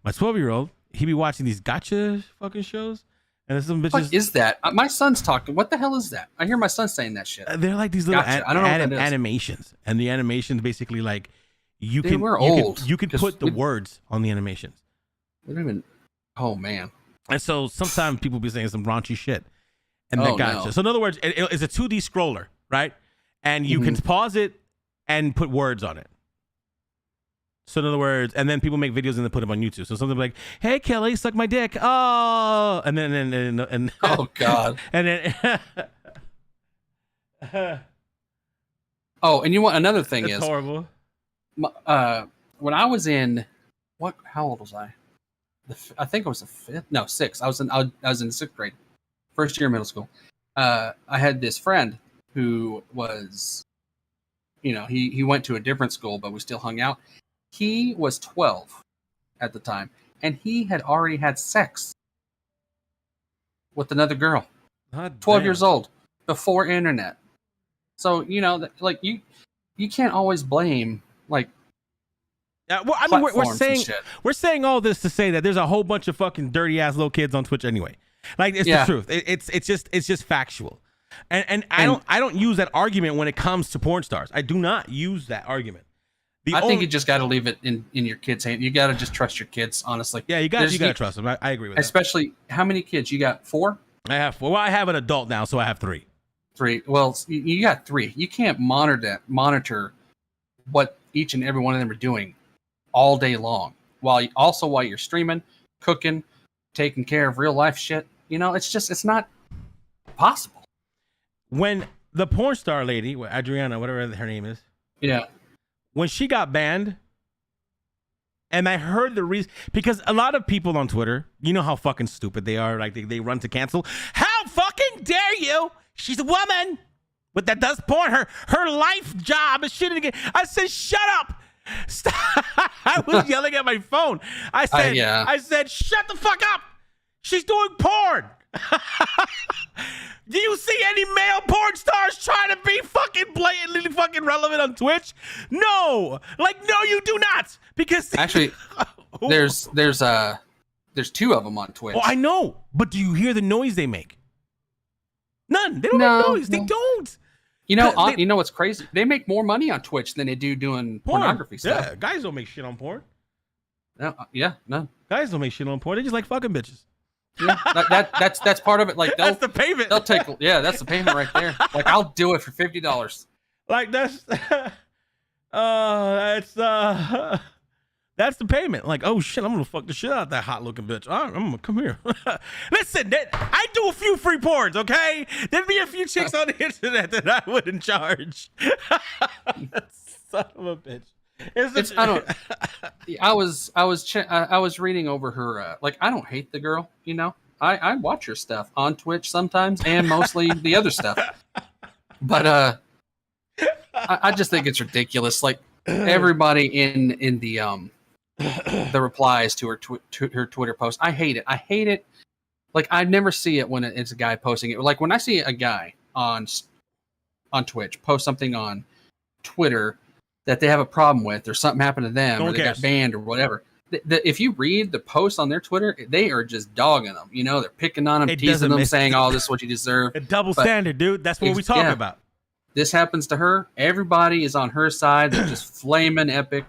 12-year-old, he be watching these gotcha fucking shows. And there's some bitches. What is that? My son's talking. What the hell is that? I hear my son saying that shit. They're like these little I don't know what that is. animations. And the animations basically like, you can put the words on the animations. We don't even, oh man. And so sometimes people be saying some raunchy shit. And that gotcha. No. So in other words, it's a 2D scroller, right? And you can pause it and put words on it. So in other words, and then people make videos and they put them on YouTube. So something like, "Hey Kelly, suck my dick." Oh, and then oh God. And then oh, and you want another thing is horrible. When I was in how old was I? I think I was sixth. I was in 6th grade. First year of middle school. I had this friend who was, he went to a different school, but we still hung out. He was 12 at the time, and he had already had sex with another girl. 12 years old, before internet. So, like you can't always blame like. Well, I mean, we're saying all this to say that there's a whole bunch of fucking dirty ass little kids on Twitch anyway. Like it's the truth. It's just factual, and I don't use that argument when it comes to porn stars. I do not use that argument. I think you just got to leave it in your kids' hand. You got to just trust your kids, honestly. Yeah, you got to trust them. I agree with that. Especially how many kids you got? 4? I have 4. Well, I have an adult now, so I have 3. 3. Well, you got 3. You can't monitor what each and every one of them are doing all day long. While you're streaming, cooking, taking care of real life shit. You know, it's not possible. When the porn star lady, Adriana, whatever her name is, Yeah, when she got banned, and I heard the reason, because a lot of people on Twitter, you know how fucking stupid they are. Like they run to cancel. How fucking dare you? She's a woman, but that does porn. Her life job is shitting again. I said, shut up. Stop. I was yelling at my phone. I said, shut the fuck up. She's doing porn. Do you see any male porn stars trying to be fucking blatantly fucking relevant on Twitch? No. Like, no, you do not. Because actually, there's 2 of them on Twitch. Oh, I know. But do you hear the noise they make? None. They don't make noise. No. They don't. You know, you know what's crazy? They make more money on Twitch than they do doing pornography stuff. Yeah, guys don't make shit on porn. No. Guys don't make shit on porn. They just like fucking bitches. Yeah, that's part of it. Like that's the payment. They'll take. Yeah, that's the payment right there. Like I'll do it for $50. Like that's that's the payment. Like, oh shit, I'm gonna fuck the shit out of that hot looking bitch. All right, I'm gonna come here. Listen, I do a few free porns, okay? There'd be a few chicks on the internet that I wouldn't charge. Son of a bitch. I was reading over her. Like, I don't hate the girl. You know, I watch her stuff on Twitch sometimes, and mostly the other stuff. But I just think it's ridiculous. Like everybody in the replies to her Twitter post. I hate it. Like I never see it when it's a guy posting it. Like when I see a guy on Twitch post something on Twitter that they have a problem with, or something happened to them, or they got banned, or whatever. If you read the posts on their Twitter, they are just dogging them. You know, they're picking on them, teasing them, saying, "Oh, this is what you deserve." A double standard, dude. That's what we talk about. This happens to her. Everybody is on her side. They're just flaming epic.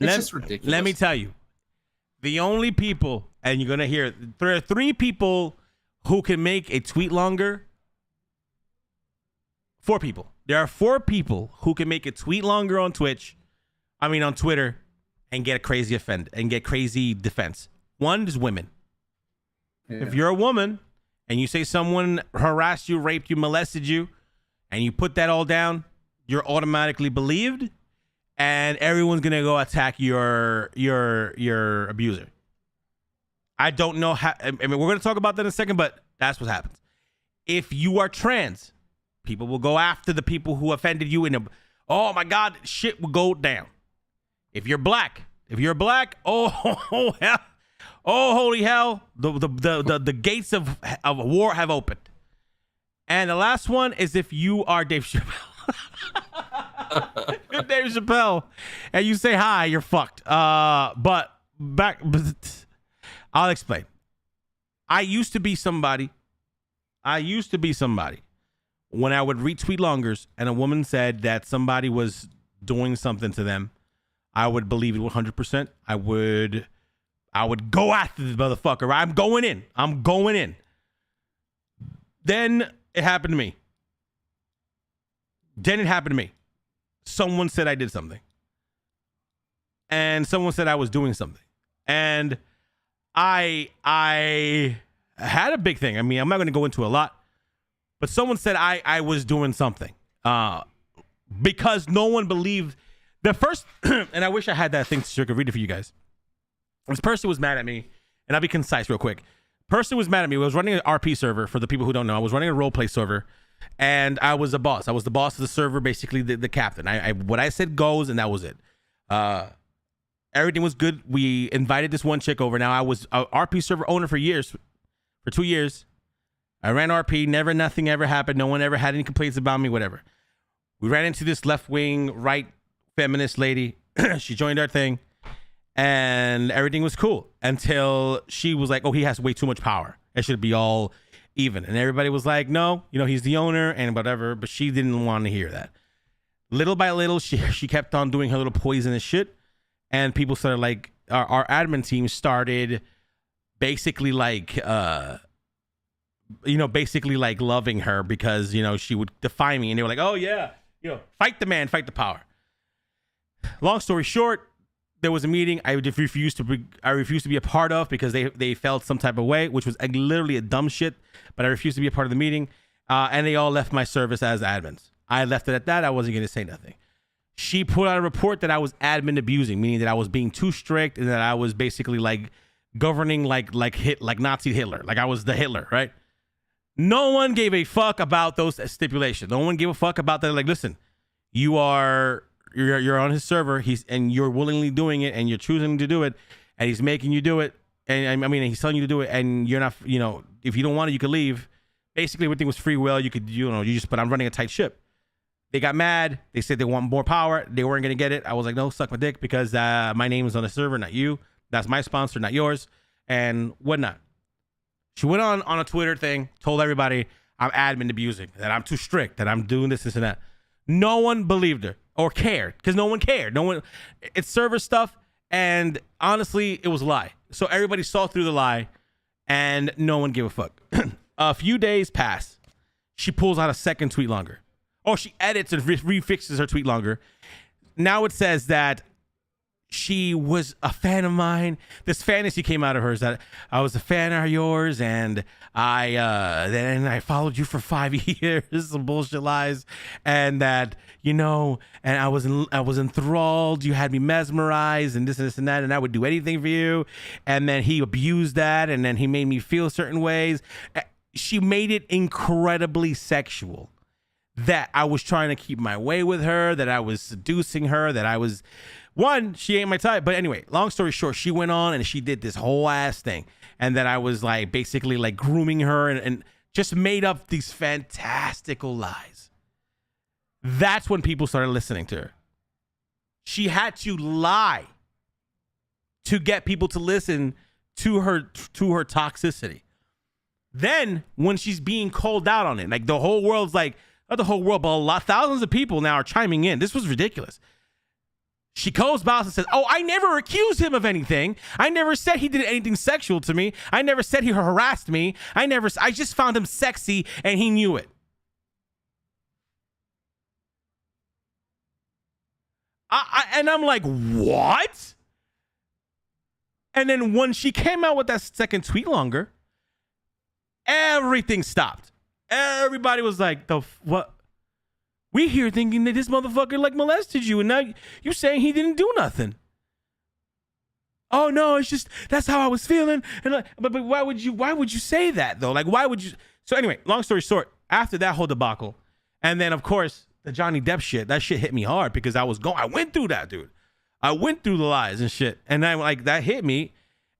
It's just ridiculous. Let me tell you, the only people, and you're going to hear, there are 3 people who can make a tweet longer. 4 people. There are 4 people who can make a tweet longer on on Twitter, and get a crazy and get crazy defense. One is women. Yeah. If you're a woman and you say someone harassed you, raped you, molested you, and you put that all down, you're automatically believed, and everyone's gonna go attack your abuser. I don't know how. I mean, we're gonna talk about that in a second, but that's what happens. If you are trans, people will go after the people who offended you, oh my God, shit will go down. If you're black, oh hell, oh holy hell, the gates of war have opened. And the last one is if you are Dave Chappelle. You're Dave Chappelle, and you say hi, you're fucked. But I'll explain. I used to be somebody when I would retweet longers and a woman said that somebody was doing something to them, I would believe it 100%. I would go after this motherfucker. I'm going in. Then it happened to me. Someone said I did something. And someone said I was doing something. And I had a big thing. I mean, I'm not going to go into a lot. But someone said I was doing something. Because no one believed. The first, and I wish I had that thing so I could read it for you guys. This person was mad at me. And I'll be concise real quick. Person was mad at me. I was running an RP server. For the people who don't know, I was running a roleplay server, and I was a boss. I was the boss of the server, basically the captain. What I said goes, and that was it. Everything was good. We invited this one chick over. Now I was a RP server owner for 2 years. I ran RP. Nothing ever happened. No one ever had any complaints about me. Whatever. We ran into this left wing, right feminist lady. She joined our thing. And everything was cool until she was like, oh, he has way too much power. It should be all even. And everybody was like, no, he's the owner and whatever. But she didn't want to hear that. Little by little, she kept on doing her little poisonous shit. And people started like, our admin team started basically like basically like loving her because, she would defy me. And they were like, oh yeah, fight the man, fight the power. Long story short, there was a meeting I refused to be a part of because they felt some type of way, which was literally a dumb shit, but I refused to be a part of the meeting. And they all left my service as admins. I left it at that. I wasn't going to say nothing. She put out a report that I was admin abusing, meaning that I was being too strict and that I was basically like governing like Nazi Hitler. Like I was the Hitler, right? No one gave a fuck about those stipulations. No one gave a fuck about that. Like, listen, you're on his server. And you're willingly doing it and you're choosing to do it and he's making you do it. And I mean, he's telling you to do it and you're not, if you don't want it, you could leave. Basically everything was free will. You could, but I'm running a tight ship. They got mad. They said they want more power. They weren't going to get it. I was like, no, suck my dick because my name is on the server, not you. That's my sponsor, not yours, and whatnot. She went on a Twitter thing, told everybody I'm admin abusing, that I'm too strict, that I'm doing this and that. No one believed her or cared because no one cared. It's server stuff, and honestly, it was a lie. So everybody saw through the lie, and no one gave a fuck. A few days pass. She pulls out a second tweet longer. Oh, she edits and refixes her tweet longer. Now it says that she was a fan of mine. This fantasy came out of her is that I was a fan of yours and I followed you for 5 years, some bullshit lies, and that and I was enthralled. You had me mesmerized and this and that, and I would do anything for you. And then he abused that, and then he made me feel certain ways. She made it incredibly sexual. That I was trying to keep my way with her, that I was seducing her, that I was, she ain't my type. But anyway, long story short, she went on and she did this whole ass thing. And that I was like basically like grooming her and just made up these fantastical lies. That's when people started listening to her. She had to lie to get people to listen to her toxicity. Then when she's being called out on it, like the whole world's like, not the whole world, but thousands of people now are chiming in. This was ridiculous. She calls Boss and says, oh, I never accused him of anything. I never said he did anything sexual to me. I never said he harassed me. I just found him sexy and he knew it. And I'm like, what? And then when she came out with that second tweet longer, everything stopped. Everybody was like, what? We here thinking that this motherfucker like molested you, and now you saying he didn't do nothing. Oh no, it's just that's how I was feeling. And like, but why would you say that though? Like why would you? So anyway, long story short, after that whole debacle, and then of course the Johnny Depp shit, that shit hit me hard because I went through that, dude. I went through the lies and shit, and that hit me,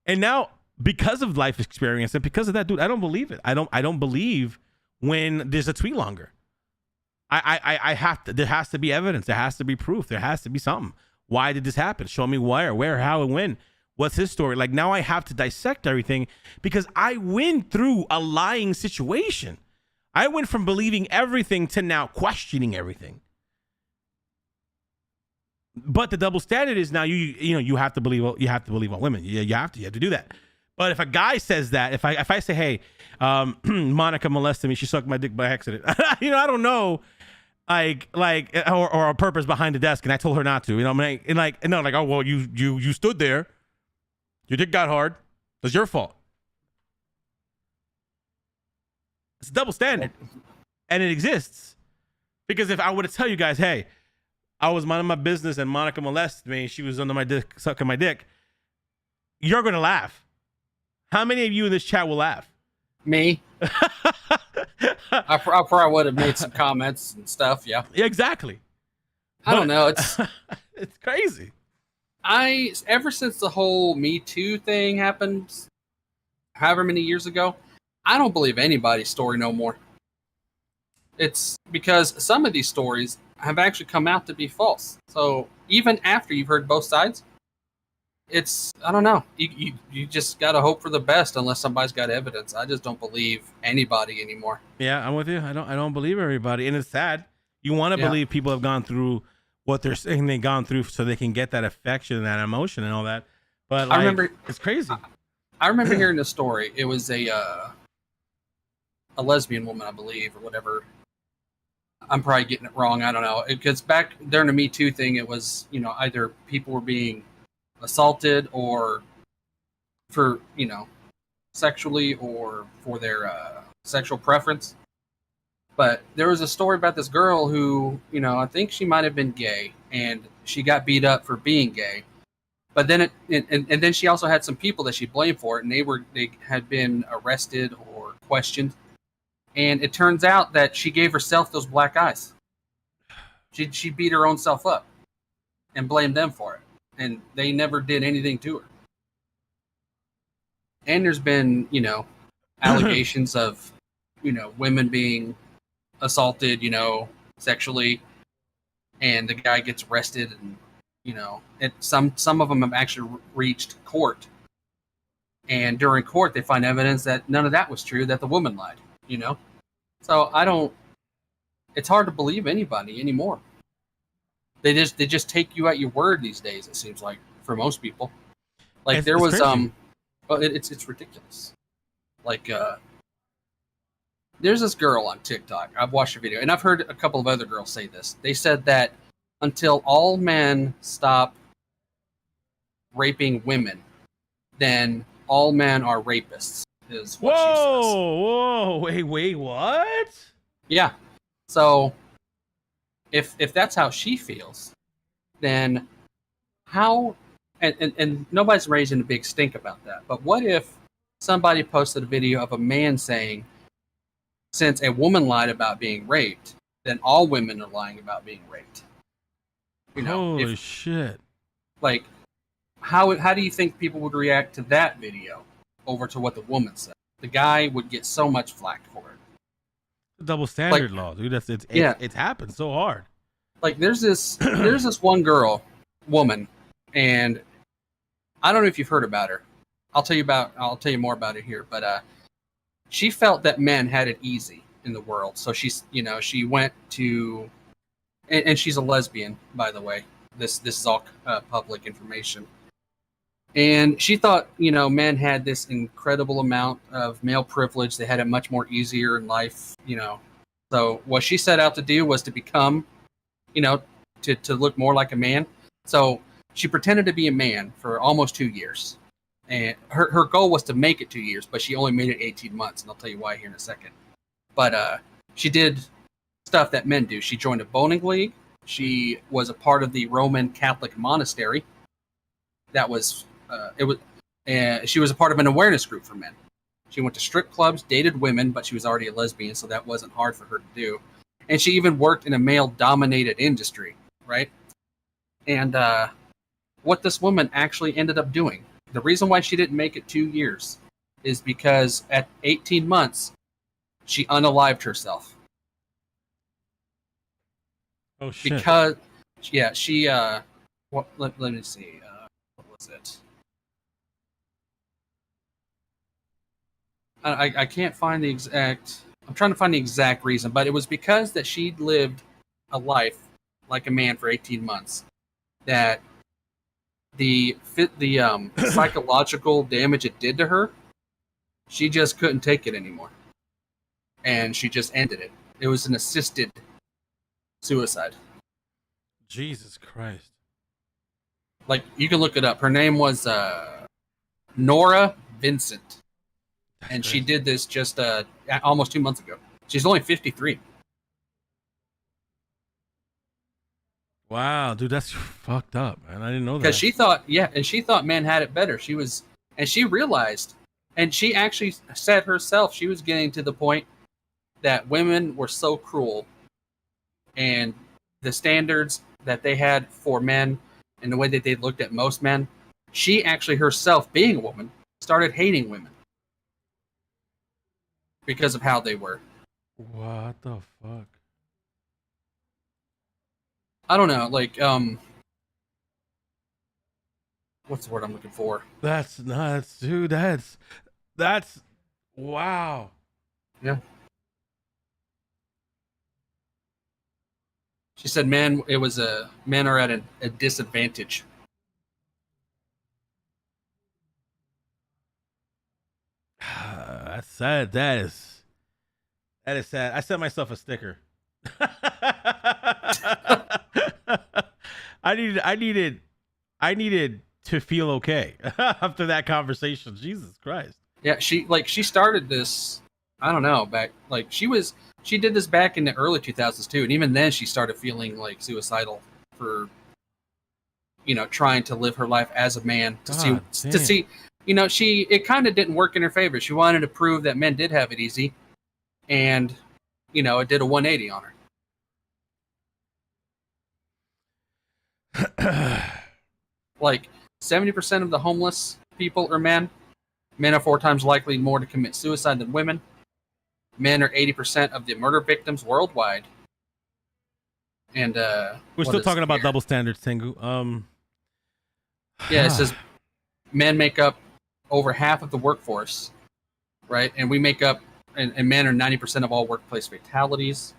and now because of life experience and because of that, dude, I don't believe it. I don't believe when there's a tweet longer. I have to, there has to be evidence. There has to be proof. There has to be something. Why did this happen? Show me where, how, and when. What's his story? Like now I have to dissect everything because I went through a lying situation. I went from believing everything to now questioning everything. But the double standard is now you have to believe on women. You have to do that. But if a guy says that, if I say, hey, Monica molested me, she sucked my dick by accident. I don't know, or a purpose behind the desk, and I told her not to. Oh well, you stood there, your dick got hard. It's your fault. It's a double standard, and it exists because if I were to tell you guys, hey, I was minding my business and Monica molested me, she was under my dick, sucking my dick, you're gonna laugh. How many of you in this chat will laugh? Me. I probably would have made some comments and stuff. Yeah. Exactly. I don't know. It's it's crazy. Ever since the whole Me Too thing happened, however many years ago, I don't believe anybody's story no more. It's because some of these stories have actually come out to be false. So even after you've heard both sides, I don't know. You just gotta hope for the best unless somebody's got evidence. I just don't believe anybody anymore. Yeah, I'm with you. I don't believe everybody, and it's sad. You want to believe people have gone through what they're saying they've gone through, so they can get that affection and that emotion and all that. But I remember it's crazy. I remember hearing a story. It was a a lesbian woman, I believe, or whatever. I'm probably getting it wrong. I don't know. Because back during the Me Too thing, it was, you know, either people were being assaulted or for, you know, sexually or for their sexual preference. But there was a story about this girl who, you know, I think she might have been gay, and she got beat up for being gay. But then and then she also had some people that she blamed for it, and they had been arrested or questioned. And it turns out that she gave herself those black eyes. She beat her own self up and blamed them for it, and they never did anything to her. And there's been, you know, allegations of, you know, women being assaulted, you know, sexually, and the guy gets arrested, and you know, some of them have actually reached court, and during court they find evidence that none of that was true, that the woman lied, you know. So it's hard to believe anybody anymore. They just take you at your word these days, it seems like, for most people. Like there was crazy. well, it's ridiculous. Like there's this girl on TikTok. I've watched her video, and I've heard a couple of other girls say this. They said that until all men stop raping women, then all men are rapists, is what she says. Whoa, wait, what? Yeah. So if that's how she feels, then how and nobody's raising a big stink about that. But what if somebody posted a video of a man saying, since a woman lied about being raped, then all women are lying about being raped? You know, Holy shit. like how do you think people would react to that video over to what the woman said? The guy would get so much flack for it. Double standard law, dude. It's happened so hard. Like there's this one woman, and I don't know if you've heard about her. I'll tell you more about it here. But she felt that men had it easy in the world, so she went to, and she's a lesbian, by the way. This is all public information. And she thought, you know, men had this incredible amount of male privilege. They had it much more easier in life, you know. So what she set out to do was to become, you know, to look more like a man. So she pretended to be a man for almost 2 years. And her goal was to make it 2 years, but she only made it 18 months. And I'll tell you why here in a second. But she did stuff that men do. She joined a bowling league. She was a part of the Roman Catholic monastery. That was she was a part of an awareness group for men. She went to strip clubs, dated women, but she was already a lesbian, so that wasn't hard for her to do. And she even worked in a male-dominated industry, right? And what this woman actually ended up doing, the reason why she didn't make it 2 years, is because at 18 months, she unalived herself. Oh shit. Because, yeah, she, let me see, what was it? I can't find the exact, I'm trying to find the exact reason, but it was because that she'd lived a life like a man for 18 months, that the psychological damage it did to her, she just couldn't take it anymore. And she just ended it. It was an assisted suicide. Jesus Christ. Like, you can look it up. Her name was Nora Vincent. And she did this just almost 2 months ago. She's only 53. Wow, dude, that's fucked up, man. I didn't know that. Because she thought men had it better. She realized, and she actually said herself, she was getting to the point that women were so cruel, and the standards that they had for men and the way that they looked at most men, she actually herself, being a woman, started hating women because of how they were. What the fuck? I don't know, like, what's the word I'm looking for? That's nuts, dude. That's wow. Yeah. She said, men are at a disadvantage. That's sad. That is That is sad. I sent myself a sticker. I needed to feel okay after that conversation. Jesus Christ. Yeah, she started this. I don't know, back like she did this back in the early 2000s too, and even then she started feeling like suicidal for trying to live her life as a man to see it kind of didn't work in her favor. She wanted to prove that men did have it easy, and it did a 180 on her. Like 70% of the homeless people are men. Men are 4 times likely more to commit suicide than women. Men are 80% of the murder victims worldwide. And we're still talking about double standards, Tengu. Yeah, it says men make up over half of the workforce, right? And we make up, and men are 90% of all workplace fatalities.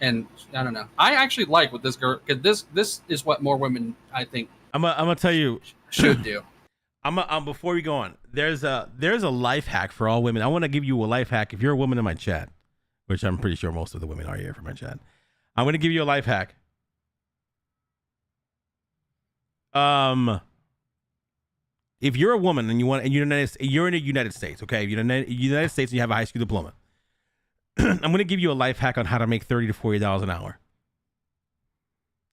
And I don't know. I actually like what this girl, because this is what more women, I think, I'm gonna tell you, should do. Before we go on, there's a life hack for all women. I want to give you a life hack. If you're a woman in my chat, which I'm pretty sure most of the women are here for my chat, I'm going to give you a life hack. If you're a woman and you're in the United States, okay? If you're in the United States and you have a high school diploma, I'm going to give you a life hack on how to make $30 to $40 an hour.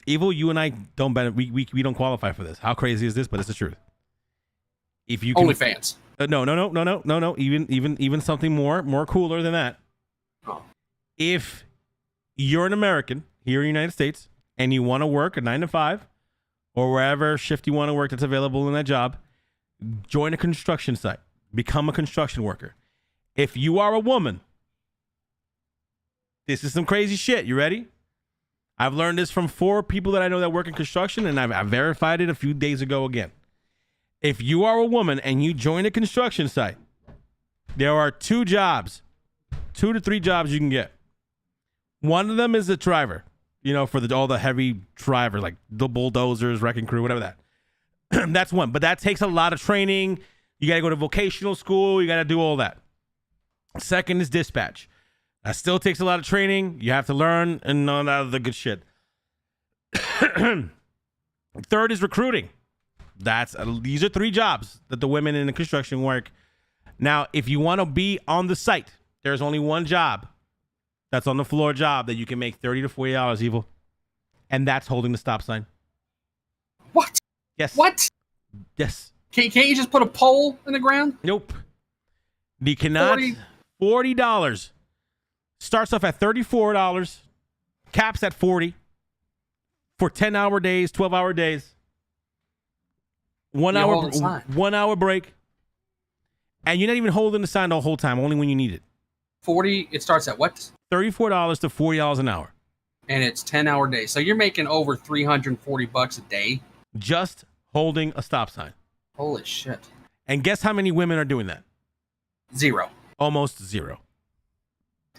Evil, you and I don't benefit. We don't qualify for this. How crazy is this? But it's the truth. If you can, OnlyFans. No. Even something more cooler than that. Oh. If you're an American here in the United States and you want to work a 9 to 5 or wherever shift you want to work that's available in that job, join a construction site. Become a construction worker. If you are a woman, this is some crazy shit. You ready? I've learned this from 4 people that I know that work in construction, and I verified it a few days ago again. If you are a woman and you join a construction site, there are 2 jobs, 2 to 3 jobs you can get. One of them is a driver, for all the heavy driver, like the bulldozers, wrecking crew, whatever that. That's one. But that takes a lot of training. You got to go to vocational school. You got to do all that. Second is dispatch. That still takes a lot of training. You have to learn and all that other good shit. Third is recruiting. These are 3 jobs that the women in the construction work. Now, if you want to be on the site, there's only one job that's on the floor job that you can make $30 to $40, Evil. And that's holding the stop sign. What? Yes. What? Yes. Can't you just put a pole in the ground? Nope. You cannot. $40. Starts off at $34. Caps at $40 for 10-hour days, 12-hour days. 1 hour break. And you're not even holding the sign the whole time, only when you need it. 40, it starts at what? $34 to $40 an hour. And it's 10-hour days. So you're making over $340 a day? Just holding a stop sign. Holy shit. And guess how many women are doing that? 0. Almost 0.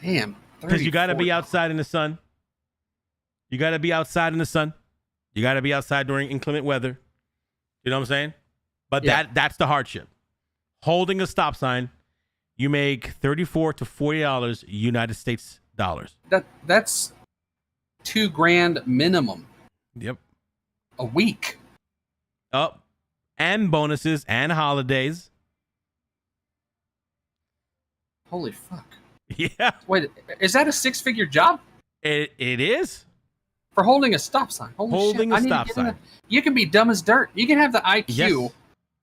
Damn. Because you got to be outside in the sun. You got to be outside in the sun. You got to be outside during inclement weather. You know what I'm saying? But yeah. that's the hardship. Holding a stop sign, you make $34 to $40 United States dollars. That's $2,000 minimum. Yep. A week. Oh, and bonuses and holidays. Holy fuck. Yeah. Wait, is that a 6-figure job? It is. For holding a stop sign. Holding a stop sign. You can be dumb as dirt. You can have the IQ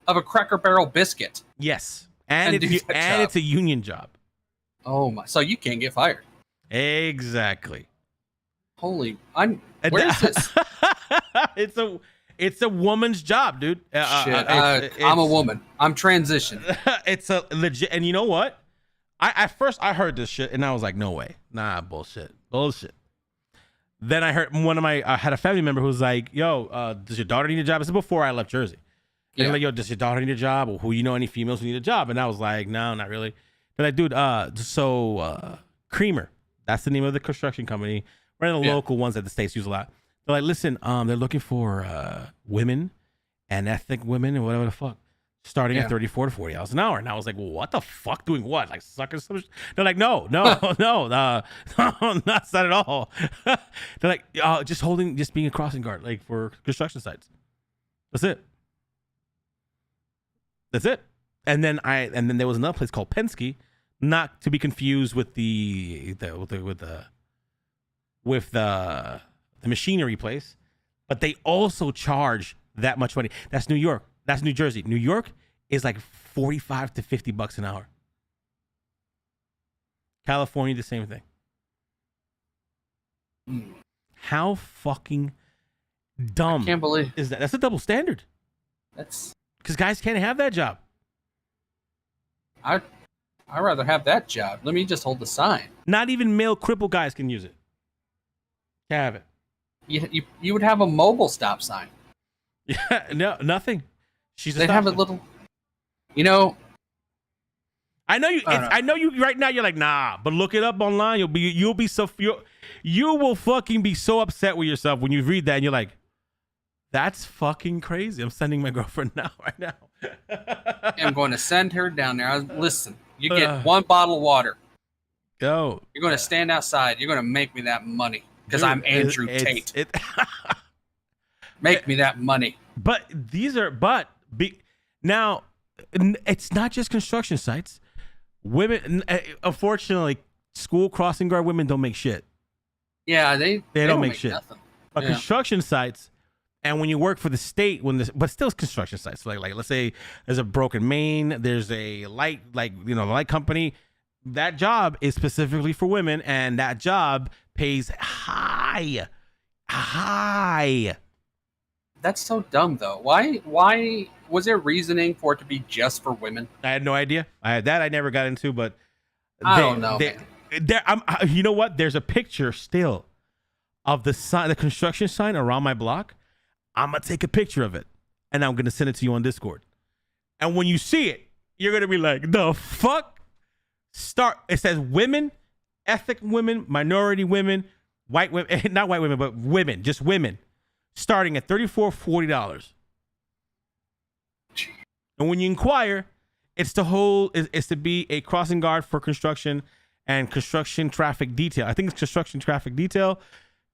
of a Cracker Barrel biscuit. Yes. And it's a union job. Oh my. So you can't get fired. Exactly. Holy. Where is this? It's a woman's job, dude. Shit. I'm a woman. I'm transitioned. It's a legit. And you know what? At first I heard this shit and I was like, no way. Nah, bullshit. Then I heard I had a family member who was like, yo, does your daughter need a job? This is before I left Jersey. They're like, yo, does your daughter need a job? Or who you know any females who need a job? And I was like, no, not really. They're like, dude, Creamer, that's the name of the construction company. One of the local ones that the States use a lot. They're like, listen, they're looking for women and ethnic women and whatever the fuck starting Yeah. at 34 to 40 dollars an hour. And I was like, well, what the fuck? Doing what? Like sucking some? They're like, no, no, no, not at all. They're like, just being a crossing guard, like for construction sites. That's it. That's it. And then there was another place called Penske, not to be confused with the machinery place, but they also charge that much money. That's New York. That's New Jersey. New York is like $45 to $50 an hour. California, the same thing. How fucking dumb I can't believe is that? That's a double standard. that's. Because guys can't have that job. I'd rather have that job. Let me just hold the sign. Not even male crippled guys can use it. Can't have it. You would have a mobile stop sign. Yeah, no, nothing. She's a They'd stop have a sign. little. You know, I know you. I know you. Right now, you're like, nah. But look it up online. You will fucking be so upset with yourself when you read that, and you're like, that's fucking crazy. I'm sending my girlfriend right now. I'm going to send her down there. Listen, you get one bottle of water. Go. You're going to stand outside. You're going to make me that money because I'm Andrew Tate. Make me that money. But now, it's not just construction sites. Women, unfortunately, school crossing guard women don't make shit. Yeah, they don't make shit. Nothing. But construction sites, and when you work for the state, but still construction sites. Like let's say there's a broken main, there's a light, the light company. That job is specifically for women, and that job pays high. That's so dumb, though. Why was there reasoning for it to be just for women? I had no idea. I never got into, but I don't know. You know what? There's a picture still of the sign, the construction sign around my block. I'm gonna take a picture of it, and I'm gonna send it to you on Discord. And when you see it, you're gonna be like, "The fuck?" It says women, ethnic women, minority women, white women, not white women, but women, just women, starting at $34, $40. And when you inquire, it's to be a crossing guard for construction and construction traffic detail. I think it's construction traffic detail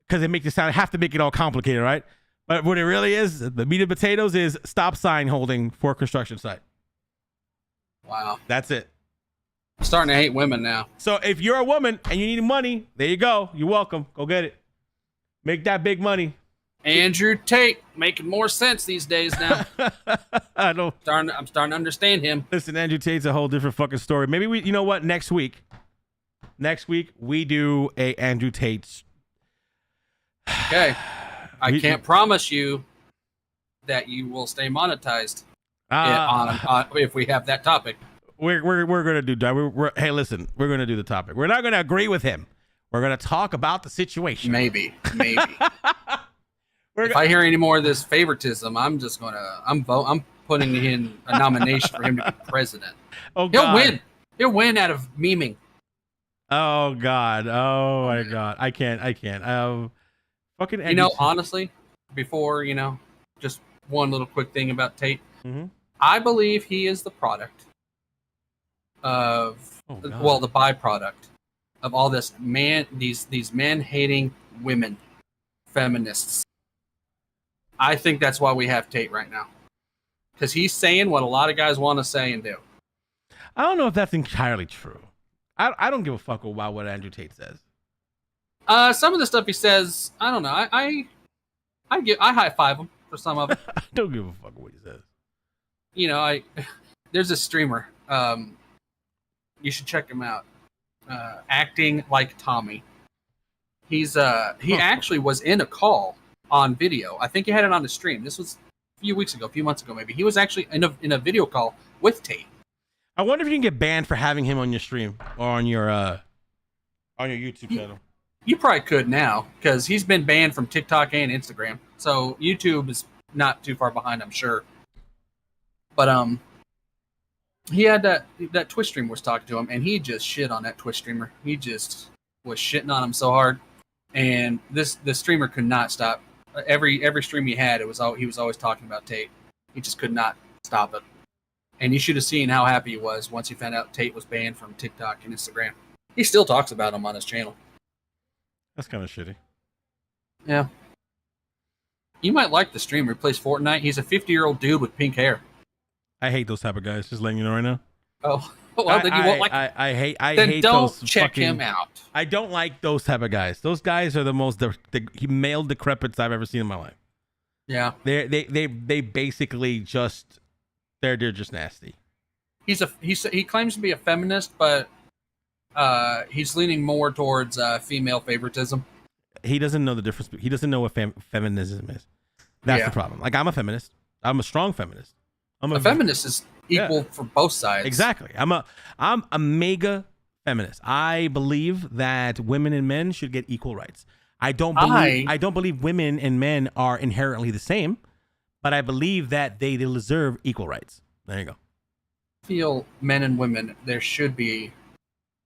because they make it sound, have to make it all complicated, right? But what it really is, the meat and potatoes is stop sign holding for a construction site. Wow. That's it. I'm starting to hate women now. So if you're a woman and you need money, there you go. You're welcome. Go get it. Make that big money. Andrew Tate making more sense these days now. I'm starting to understand him. Listen, Andrew Tate's a whole different fucking story. Maybe you know what? Next week we do a Andrew Tate's. Okay. I can't promise you that you will stay monetized if we have that topic. We're gonna do that. Hey, listen, we're gonna do the topic. We're not gonna agree with him. We're gonna talk about the situation. Maybe. If I hear any more of this favoritism, I'm putting in a nomination for him to be president. Oh, God. He'll win. He'll win out of memeing. Oh God. Oh my God. I can't. Fucking. Andrew, honestly, before just one little quick thing about Tate. Mm-hmm. I believe he is the product of the byproduct of all this these men hating women, feminists. I think that's why we have Tate right now, because he's saying what a lot of guys want to say and do. I don't know if that's entirely true. I don't give a fuck about what Andrew Tate says. Some of the stuff he says, I don't know. I high five him for some of it. I don't give a fuck what he says. There's a streamer. You should check him out. Acting like Tommy. He actually was in a call on video. I think he had it on the stream. This was a few months ago maybe. He was actually in a video call with Tate. I wonder if you can get banned for having him on your stream or on your YouTube channel. You probably could now, because he's been banned from TikTok and Instagram. So YouTube is not too far behind, I'm sure. But he had that Twitch streamer was talking to him, and he just shit on that Twitch streamer. He just was shitting on him so hard, and the streamer could not stop. Every stream he had, he was always talking about Tate. He just could not stop it. And you should have seen how happy he was once he found out Tate was banned from TikTok and Instagram. He still talks about him on his channel. That's kind of shitty. Yeah. You might like the streamer who plays Fortnite. He's a 50-year-old dude with pink hair. I hate those type of guys. Just letting you know right now. Oh, well, then you won't like. I hate. Then hate don't those check fucking, him out. I don't like those type of guys. Those guys are the most the male decrepits I've ever seen in my life. Yeah. They basically just they're just nasty. He claims to be a feminist, but he's leaning more towards female favoritism. He doesn't know the difference. He doesn't know what feminism is. That's the problem. Like, I'm a feminist. I'm a strong feminist. A feminist is equal for both sides. Exactly. I'm a mega feminist. I believe that women and men should get equal rights. I don't believe women and men are inherently the same, but I believe that they deserve equal rights. There you go. I feel men and women, there should be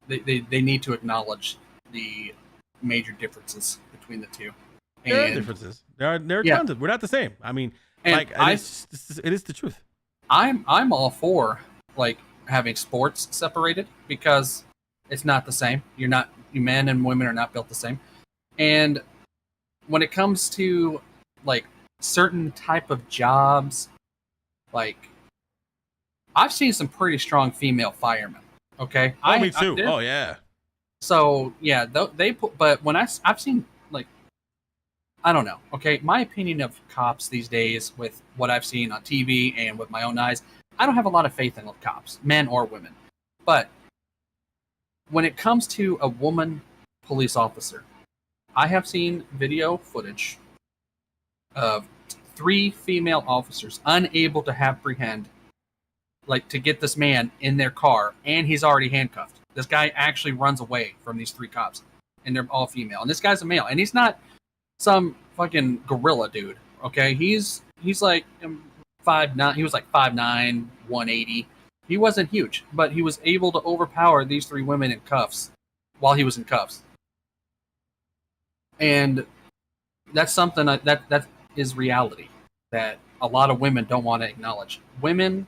they need to acknowledge the major differences between the two. There are differences. There are tons of. We're not the same. I mean, and like it is the truth. I'm all for like having sports separated because it's not the same. Men and women are not built the same. And when it comes to like certain type of jobs, like I've seen some pretty strong female firemen. Okay, me too. Oh yeah. So yeah, they put. But when I've seen like, I don't know. Okay, my opinion of cops these days, with what I've seen on TV and with my own eyes, I don't have a lot of faith in cops, men or women. But when it comes to a woman police officer, I have seen video footage of 3 female officers unable to apprehend, like, to get this man in their car, and he's already handcuffed. This guy actually runs away from these 3 cops, and they're all female. And this guy's a male, and he's not some fucking gorilla dude. Okay, he's like 5'9". He was like 5'9", 180. He wasn't huge, but he was able to overpower these 3 women in cuffs while he was in cuffs. And that's something that is reality that a lot of women don't want to acknowledge. Women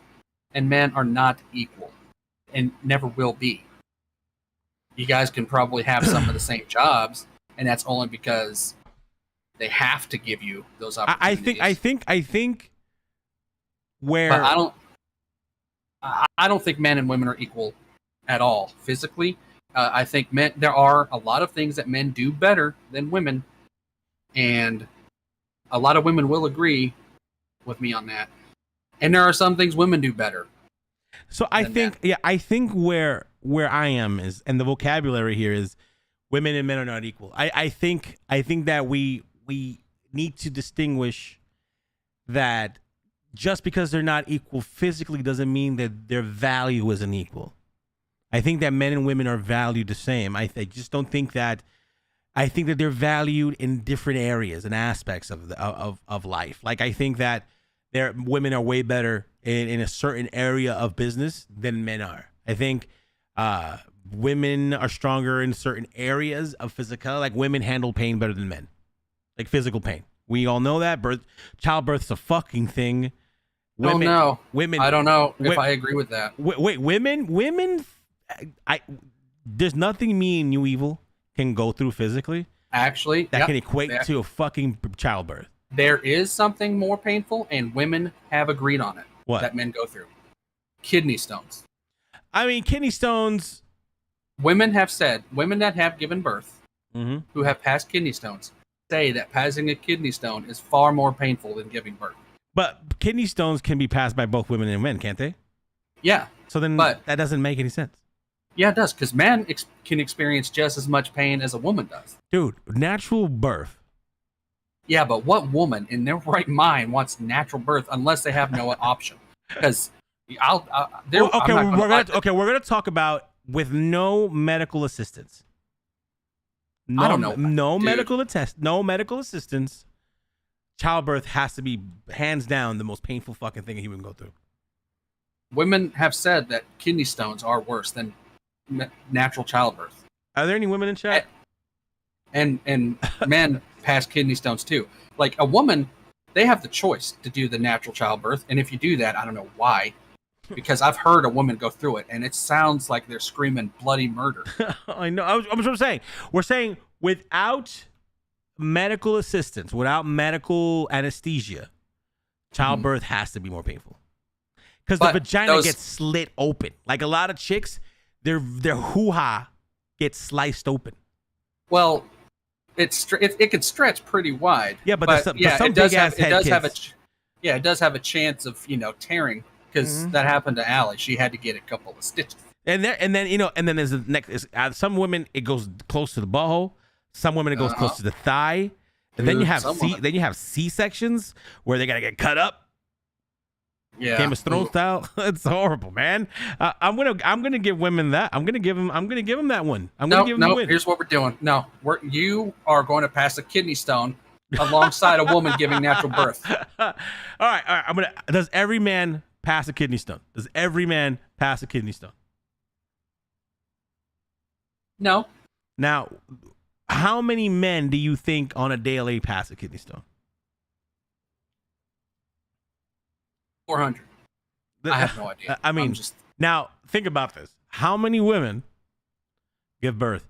and men are not equal and never will be. You guys can probably have some of the same jobs, and that's only because they have to give you those opportunities. I think where but I don't think men and women are equal at all physically. I think there are a lot of things that men do better than women, and a lot of women will agree with me on that. And there are some things women do better. So I think where I am is, and the vocabulary here is, women and men are not equal. I think that we need to distinguish that just because they're not equal physically doesn't mean that their value isn't equal. I think that men and women are valued the same. I just don't think that. I think that they're valued in different areas and aspects of life. Like, I think that women are way better in a certain area of business than men are. I think women are stronger in certain areas of physical. Like, women handle pain better than men, like physical pain. We all know that. Childbirth's a fucking thing. Women, I don't know if I agree with that. Wait, women. There's nothing me and you, Evil, can go through physically actually that can equate to a fucking childbirth. There is something more painful, and women have agreed on it. What? That men go through? Kidney stones. I mean, kidney stones. Women that have given birth, who have passed kidney stones, say that passing a kidney stone is far more painful than giving birth. But kidney stones can be passed by both women and men, can't they? Yeah. So then that doesn't make any sense. Yeah, it does, because men can experience just as much pain as a woman does. Dude, natural birth. Yeah, but what woman in their right mind wants natural birth unless they have no option? Because we're gonna talk about with no medical assistance. No, I don't know. No medical assistance. Childbirth has to be hands down the most painful fucking thing a human can go through. Women have said that kidney stones are worse than natural childbirth. Are there any women in chat? And men pass kidney stones too. Like, a woman, they have the choice to do the natural childbirth, and if you do that, I don't know why, because I've heard a woman go through it, and it sounds like they're screaming bloody murder. I know. I'm what I'm saying. We're saying without medical assistance, without medical anesthesia, childbirth has to be more painful. Because the vagina gets slit open. Like a lot of chicks, their hoo-ha gets sliced open. Well, it could stretch pretty wide. Yeah, but some it big ass head kids. It does have a chance of tearing, because that happened to Allie. She had to get a couple of stitches. And then there's the next. Some women it goes close to the butthole. Some women it goes close to the thigh. And then you have C-sections where they gotta get cut up. Yeah, Game of Thrones style. It's horrible, man. I'm gonna give women that. I'm gonna give them that one. I'm gonna give them the win. Here's what we're doing. No, you are going to pass a kidney stone alongside a woman giving natural birth. All right. Does every man pass a kidney stone? Does every man pass a kidney stone? No. Now, how many men do you think on a daily pass a kidney stone? 400. I have no idea. I mean, now think about this. How many women give birth?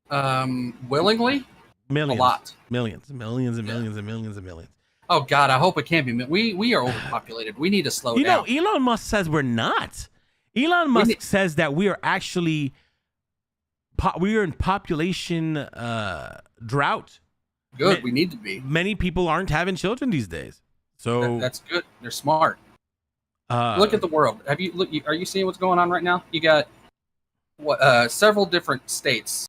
Willingly? Millions. A lot. Millions and millions and millions and millions and millions. Oh God, I hope it can't be. We are overpopulated. We need to slow down. Elon Musk says we're not. Elon Musk says that we are actually we are in population drought. Good, we need to be. Many people aren't having children these days. So that's good. They're smart. Look at the world. Are you seeing what's going on right now? You got several different states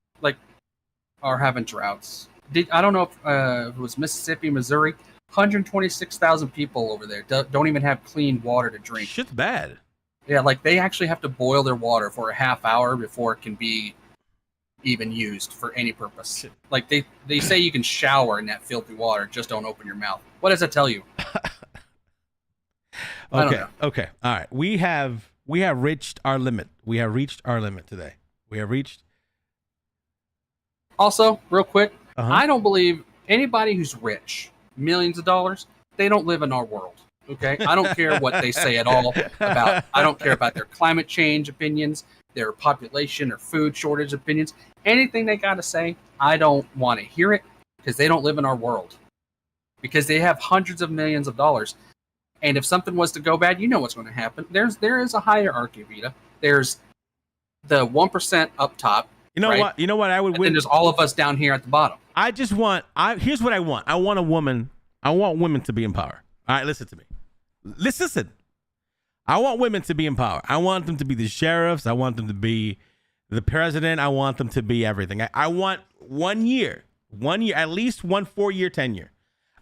are having droughts. I don't know if it was Mississippi, Missouri. 126,000 people over there don't even have clean water to drink. Shit's bad. Yeah, they actually have to boil their water for a half hour before it can be even used for any purpose. Shit. They say you can shower in that filthy water, just don't open your mouth. What does that tell you? Okay. All right. We have reached our limit. We have reached our limit today. We have reached. Also, real quick, I don't believe anybody who's rich, millions of dollars, they don't live in our world. Okay? I don't care what they say at all about. I don't care about their climate change opinions, their population or food shortage opinions. Anything they got to say, I don't want to hear it, because they don't live in our world. Because they have hundreds of millions of dollars. And if something was to go bad, you know what's going to happen. There is a hierarchy, Vida. There's the 1% up top. You know what? You know what I would win. And there's all of us down here at the bottom. Here's what I want. I want women to be in power. All right, listen to me. Listen. I want women to be in power. I want them to be the sheriffs. I want them to be the president. I want them to be everything. I want 1 year, at least 1 4-year tenure.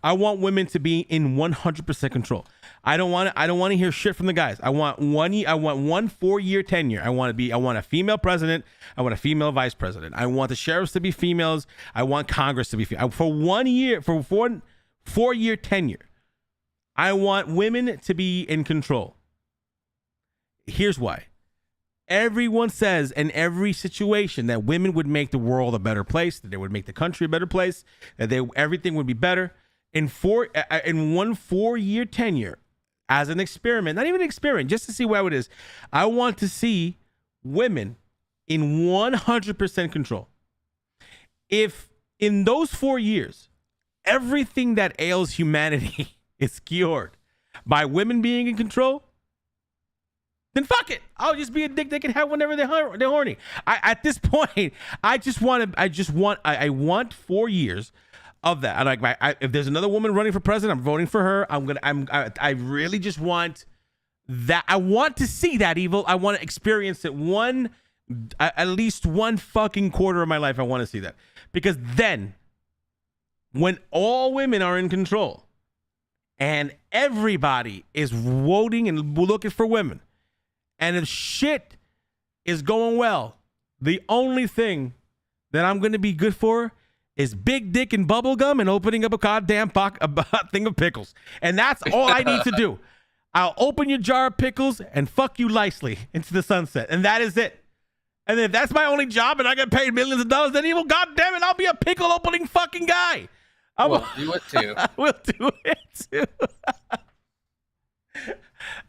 I want women to be in 100% control. I don't want to hear shit from the guys. I want 1 4-year tenure. I want a female president. I want a female vice president. I want the sheriffs to be females. I want Congress to be female. For 1 year, for 4-year tenure, I want women to be in control. Here's why. Everyone says in every situation that women would make the world a better place, that they would make the country a better place, that everything would be better. In 1 4-year tenure, as an experiment, not even an experiment, just to see how it is, I want to see women in 100% control. If in those 4 years, everything that ails humanity is cured by women being in control, then fuck it. I'll just be a dick they can have whenever they're horny. At this point, I want 4 years of that. If there's another woman running for president, I'm voting for her. I really just want that. I want to see that evil. I want to experience it at least 1 fucking quarter of my life. I want to see that, because then when all women are in control and everybody is voting and looking for women, and if shit is going well, the only thing that I'm going to be good for is big dick and bubble gum and opening up a goddamn thing of pickles. And that's all I need to do. I'll open your jar of pickles and fuck you nicely into the sunset. And that is it. And if that's my only job and I get paid millions of dollars, then evil, goddamn it, I'll be a pickle opening fucking guy. We'll do it too. We'll do it too.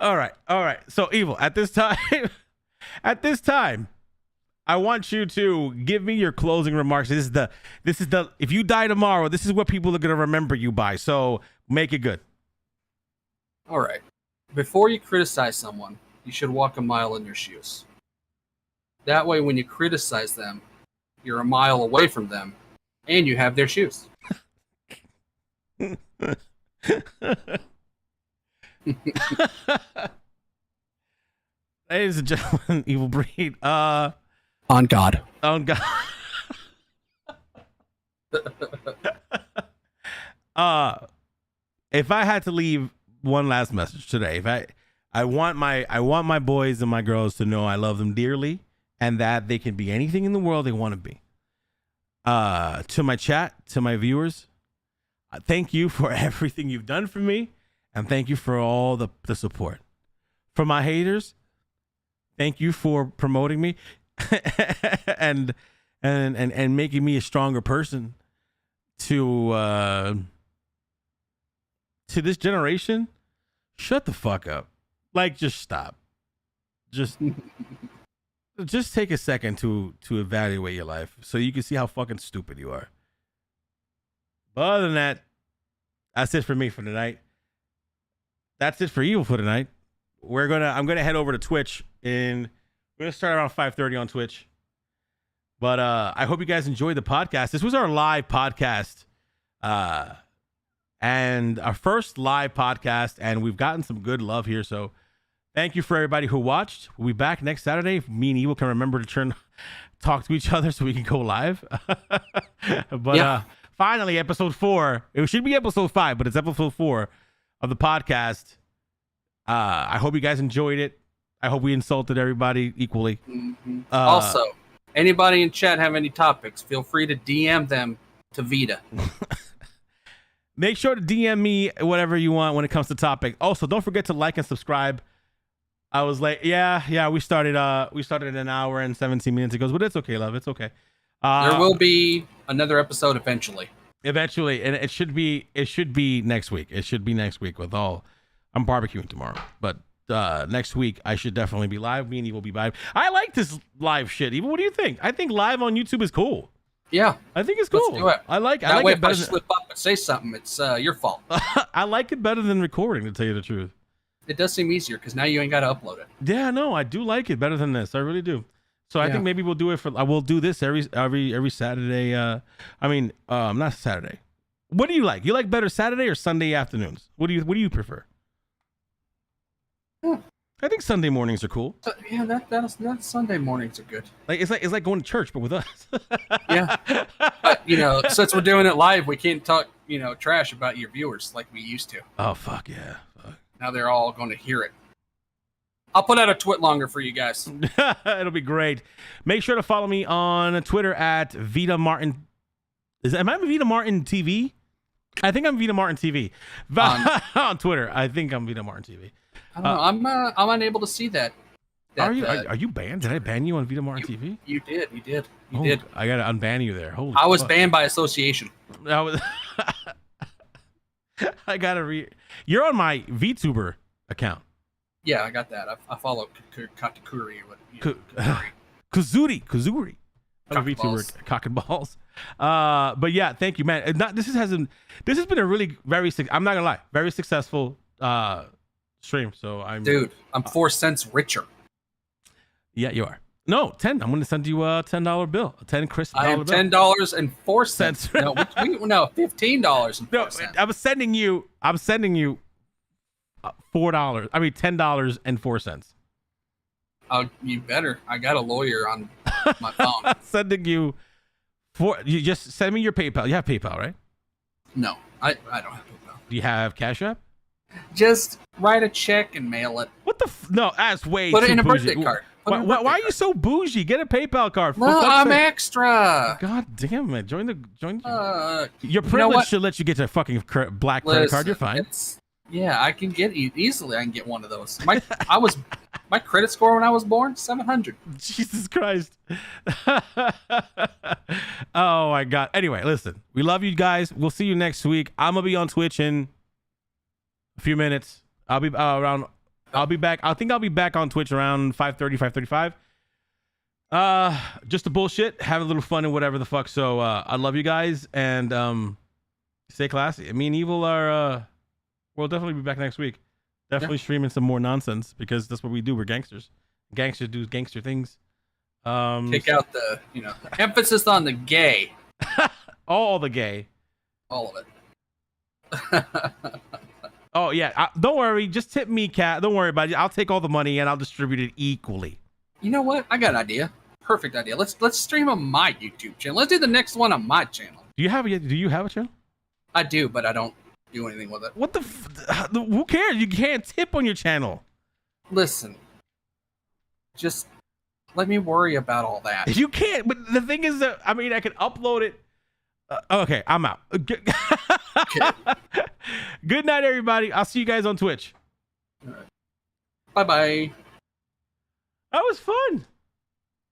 All right. So Evil, at this time, I want you to give me your closing remarks. This is the if you die tomorrow, this is what people are gonna remember you by. So make it good. All right. Before you criticize someone, you should walk a mile in their shoes. That way, when you criticize them, you're a mile away from them, and you have their shoes. Ladies and gentlemen, EvilBreed. On God. On God. If I had to leave one last message today, I want my boys and my girls to know I love them dearly and that they can be anything in the world they want to be. To my chat, to my viewers, thank you for everything you've done for me, and thank you for all the support. For my haters, thank you for promoting me and making me a stronger person to this generation. Shut the fuck up. Like, just stop. Just take a second to evaluate your life so you can see how fucking stupid you are. But other than that, that's it for me for tonight. That's it for Evil for tonight. I'm gonna head over to Twitch and we're gonna start around 5:30 on Twitch. But I hope you guys enjoyed the podcast. This was our live podcast. And our first live podcast, and we've gotten some good love here. So thank you for everybody who watched. We'll be back next Saturday. If me and Evil can remember to talk to each other so we can go live. But finally, episode 4. It should be episode 5, but it's episode 4 of the podcast. I hope you guys enjoyed it. I hope we insulted everybody equally. Mm-hmm. Also, anybody in chat have any topics, feel free to DM them to Vida. Make sure to DM me whatever you want when it comes to topic. Also, don't forget to like and subscribe. I was late. Yeah. We started an hour and 17 minutes ago, but it's okay, love. It's okay. There will be another episode eventually. Eventually, and it should be next week. It should be next week with all. I'm barbecuing tomorrow, but next week I should definitely be live. Me and Evil will be live. I like this live shit. Evil, what do you think? I think live on YouTube is cool. Yeah, I think it's cool. Let's do it. I like that way it if better I slip up and say something, it's your fault. I like it better than recording, to tell you the truth. It does seem easier because now you ain't got to upload it. Yeah, no, I do like it better than this. I really do. So I think maybe we'll do it I will do this every Saturday. Not Saturday. What do you like? You like better Saturday or Sunday afternoons? What do you prefer? I think Sunday mornings are cool. Yeah, that Sunday mornings are good. Like it's like going to church, but with us. Yeah, but since we're doing it live, we can't talk trash about your viewers like we used to. Oh fuck yeah! Fuck. Now they're all going to hear it. I'll put out a twit longer for you guys. It'll be great. Make sure to follow me on Twitter at Vida Martin. Am I Vida Martin TV? I think I'm Vida Martin TV. On Twitter, I think I'm Vida Martin TV. I don't know. I'm unable to see that. Are you banned? Did I ban you on Vida Martin TV? You did. You did. I gotta unban you there. Holy! I was banned by association. I gotta You're on my VTuber account. Yeah, I got that. I follow Katakuri. Kazuri. I'm a VTuber. Cock and balls. But yeah, thank you, man. This has been a really I'm not gonna lie, very successful stream. So I'm 4 cents richer. Yeah, you are. No, 10. I'm going to send you a $10 bill. A 10 crisp dollar bill. I am $10.04. No, $15.04. No, I'm sending you $4. I mean $10.04. You better. I got a lawyer on my phone. Sending you you just send me your PayPal. You have PayPal, right? No, I don't have PayPal. Do you have Cash App? Just write a check and mail it. What the no, that's way Put too it in a bougie. birthday card. Why are you so bougie? Get a PayPal card. No, I'm extra. God damn it! Join the. Your privilege should let you get a fucking black credit card. You're fine. Yeah, I can get easily. I can get one of those. My credit score when I was born 700. Jesus Christ. Oh my God. Anyway, listen. We love you guys. We'll see you next week. I'm gonna be on Twitch in a few minutes. I'll be around I'll be back. I think I'll be back on Twitch around 5:30, 5:35. Just to bullshit, have a little fun and whatever the fuck. So I love you guys and stay classy. Me and Evil are we'll definitely be back next week. Definitely streaming some more nonsense because that's what we do. We're gangsters. Gangsters do gangster things. Take out the emphasis on the gay. All the gay. All of it. Oh yeah, don't worry. Just tip me, Cat. Don't worry about it. I'll take all the money and I'll distribute it equally. You know what? I got an idea. Perfect idea. Let's stream on my YouTube channel. Let's do the next one on my channel. Do you have a channel? I do, but I don't do anything with it. What the? Who cares? You can't tip on your channel. Listen, just let me worry about all that. You can't. But the thing is that I can upload it. Okay, I'm out. Okay. Good night, everybody. I'll see you guys on Twitch. All right. Bye-bye. That was fun.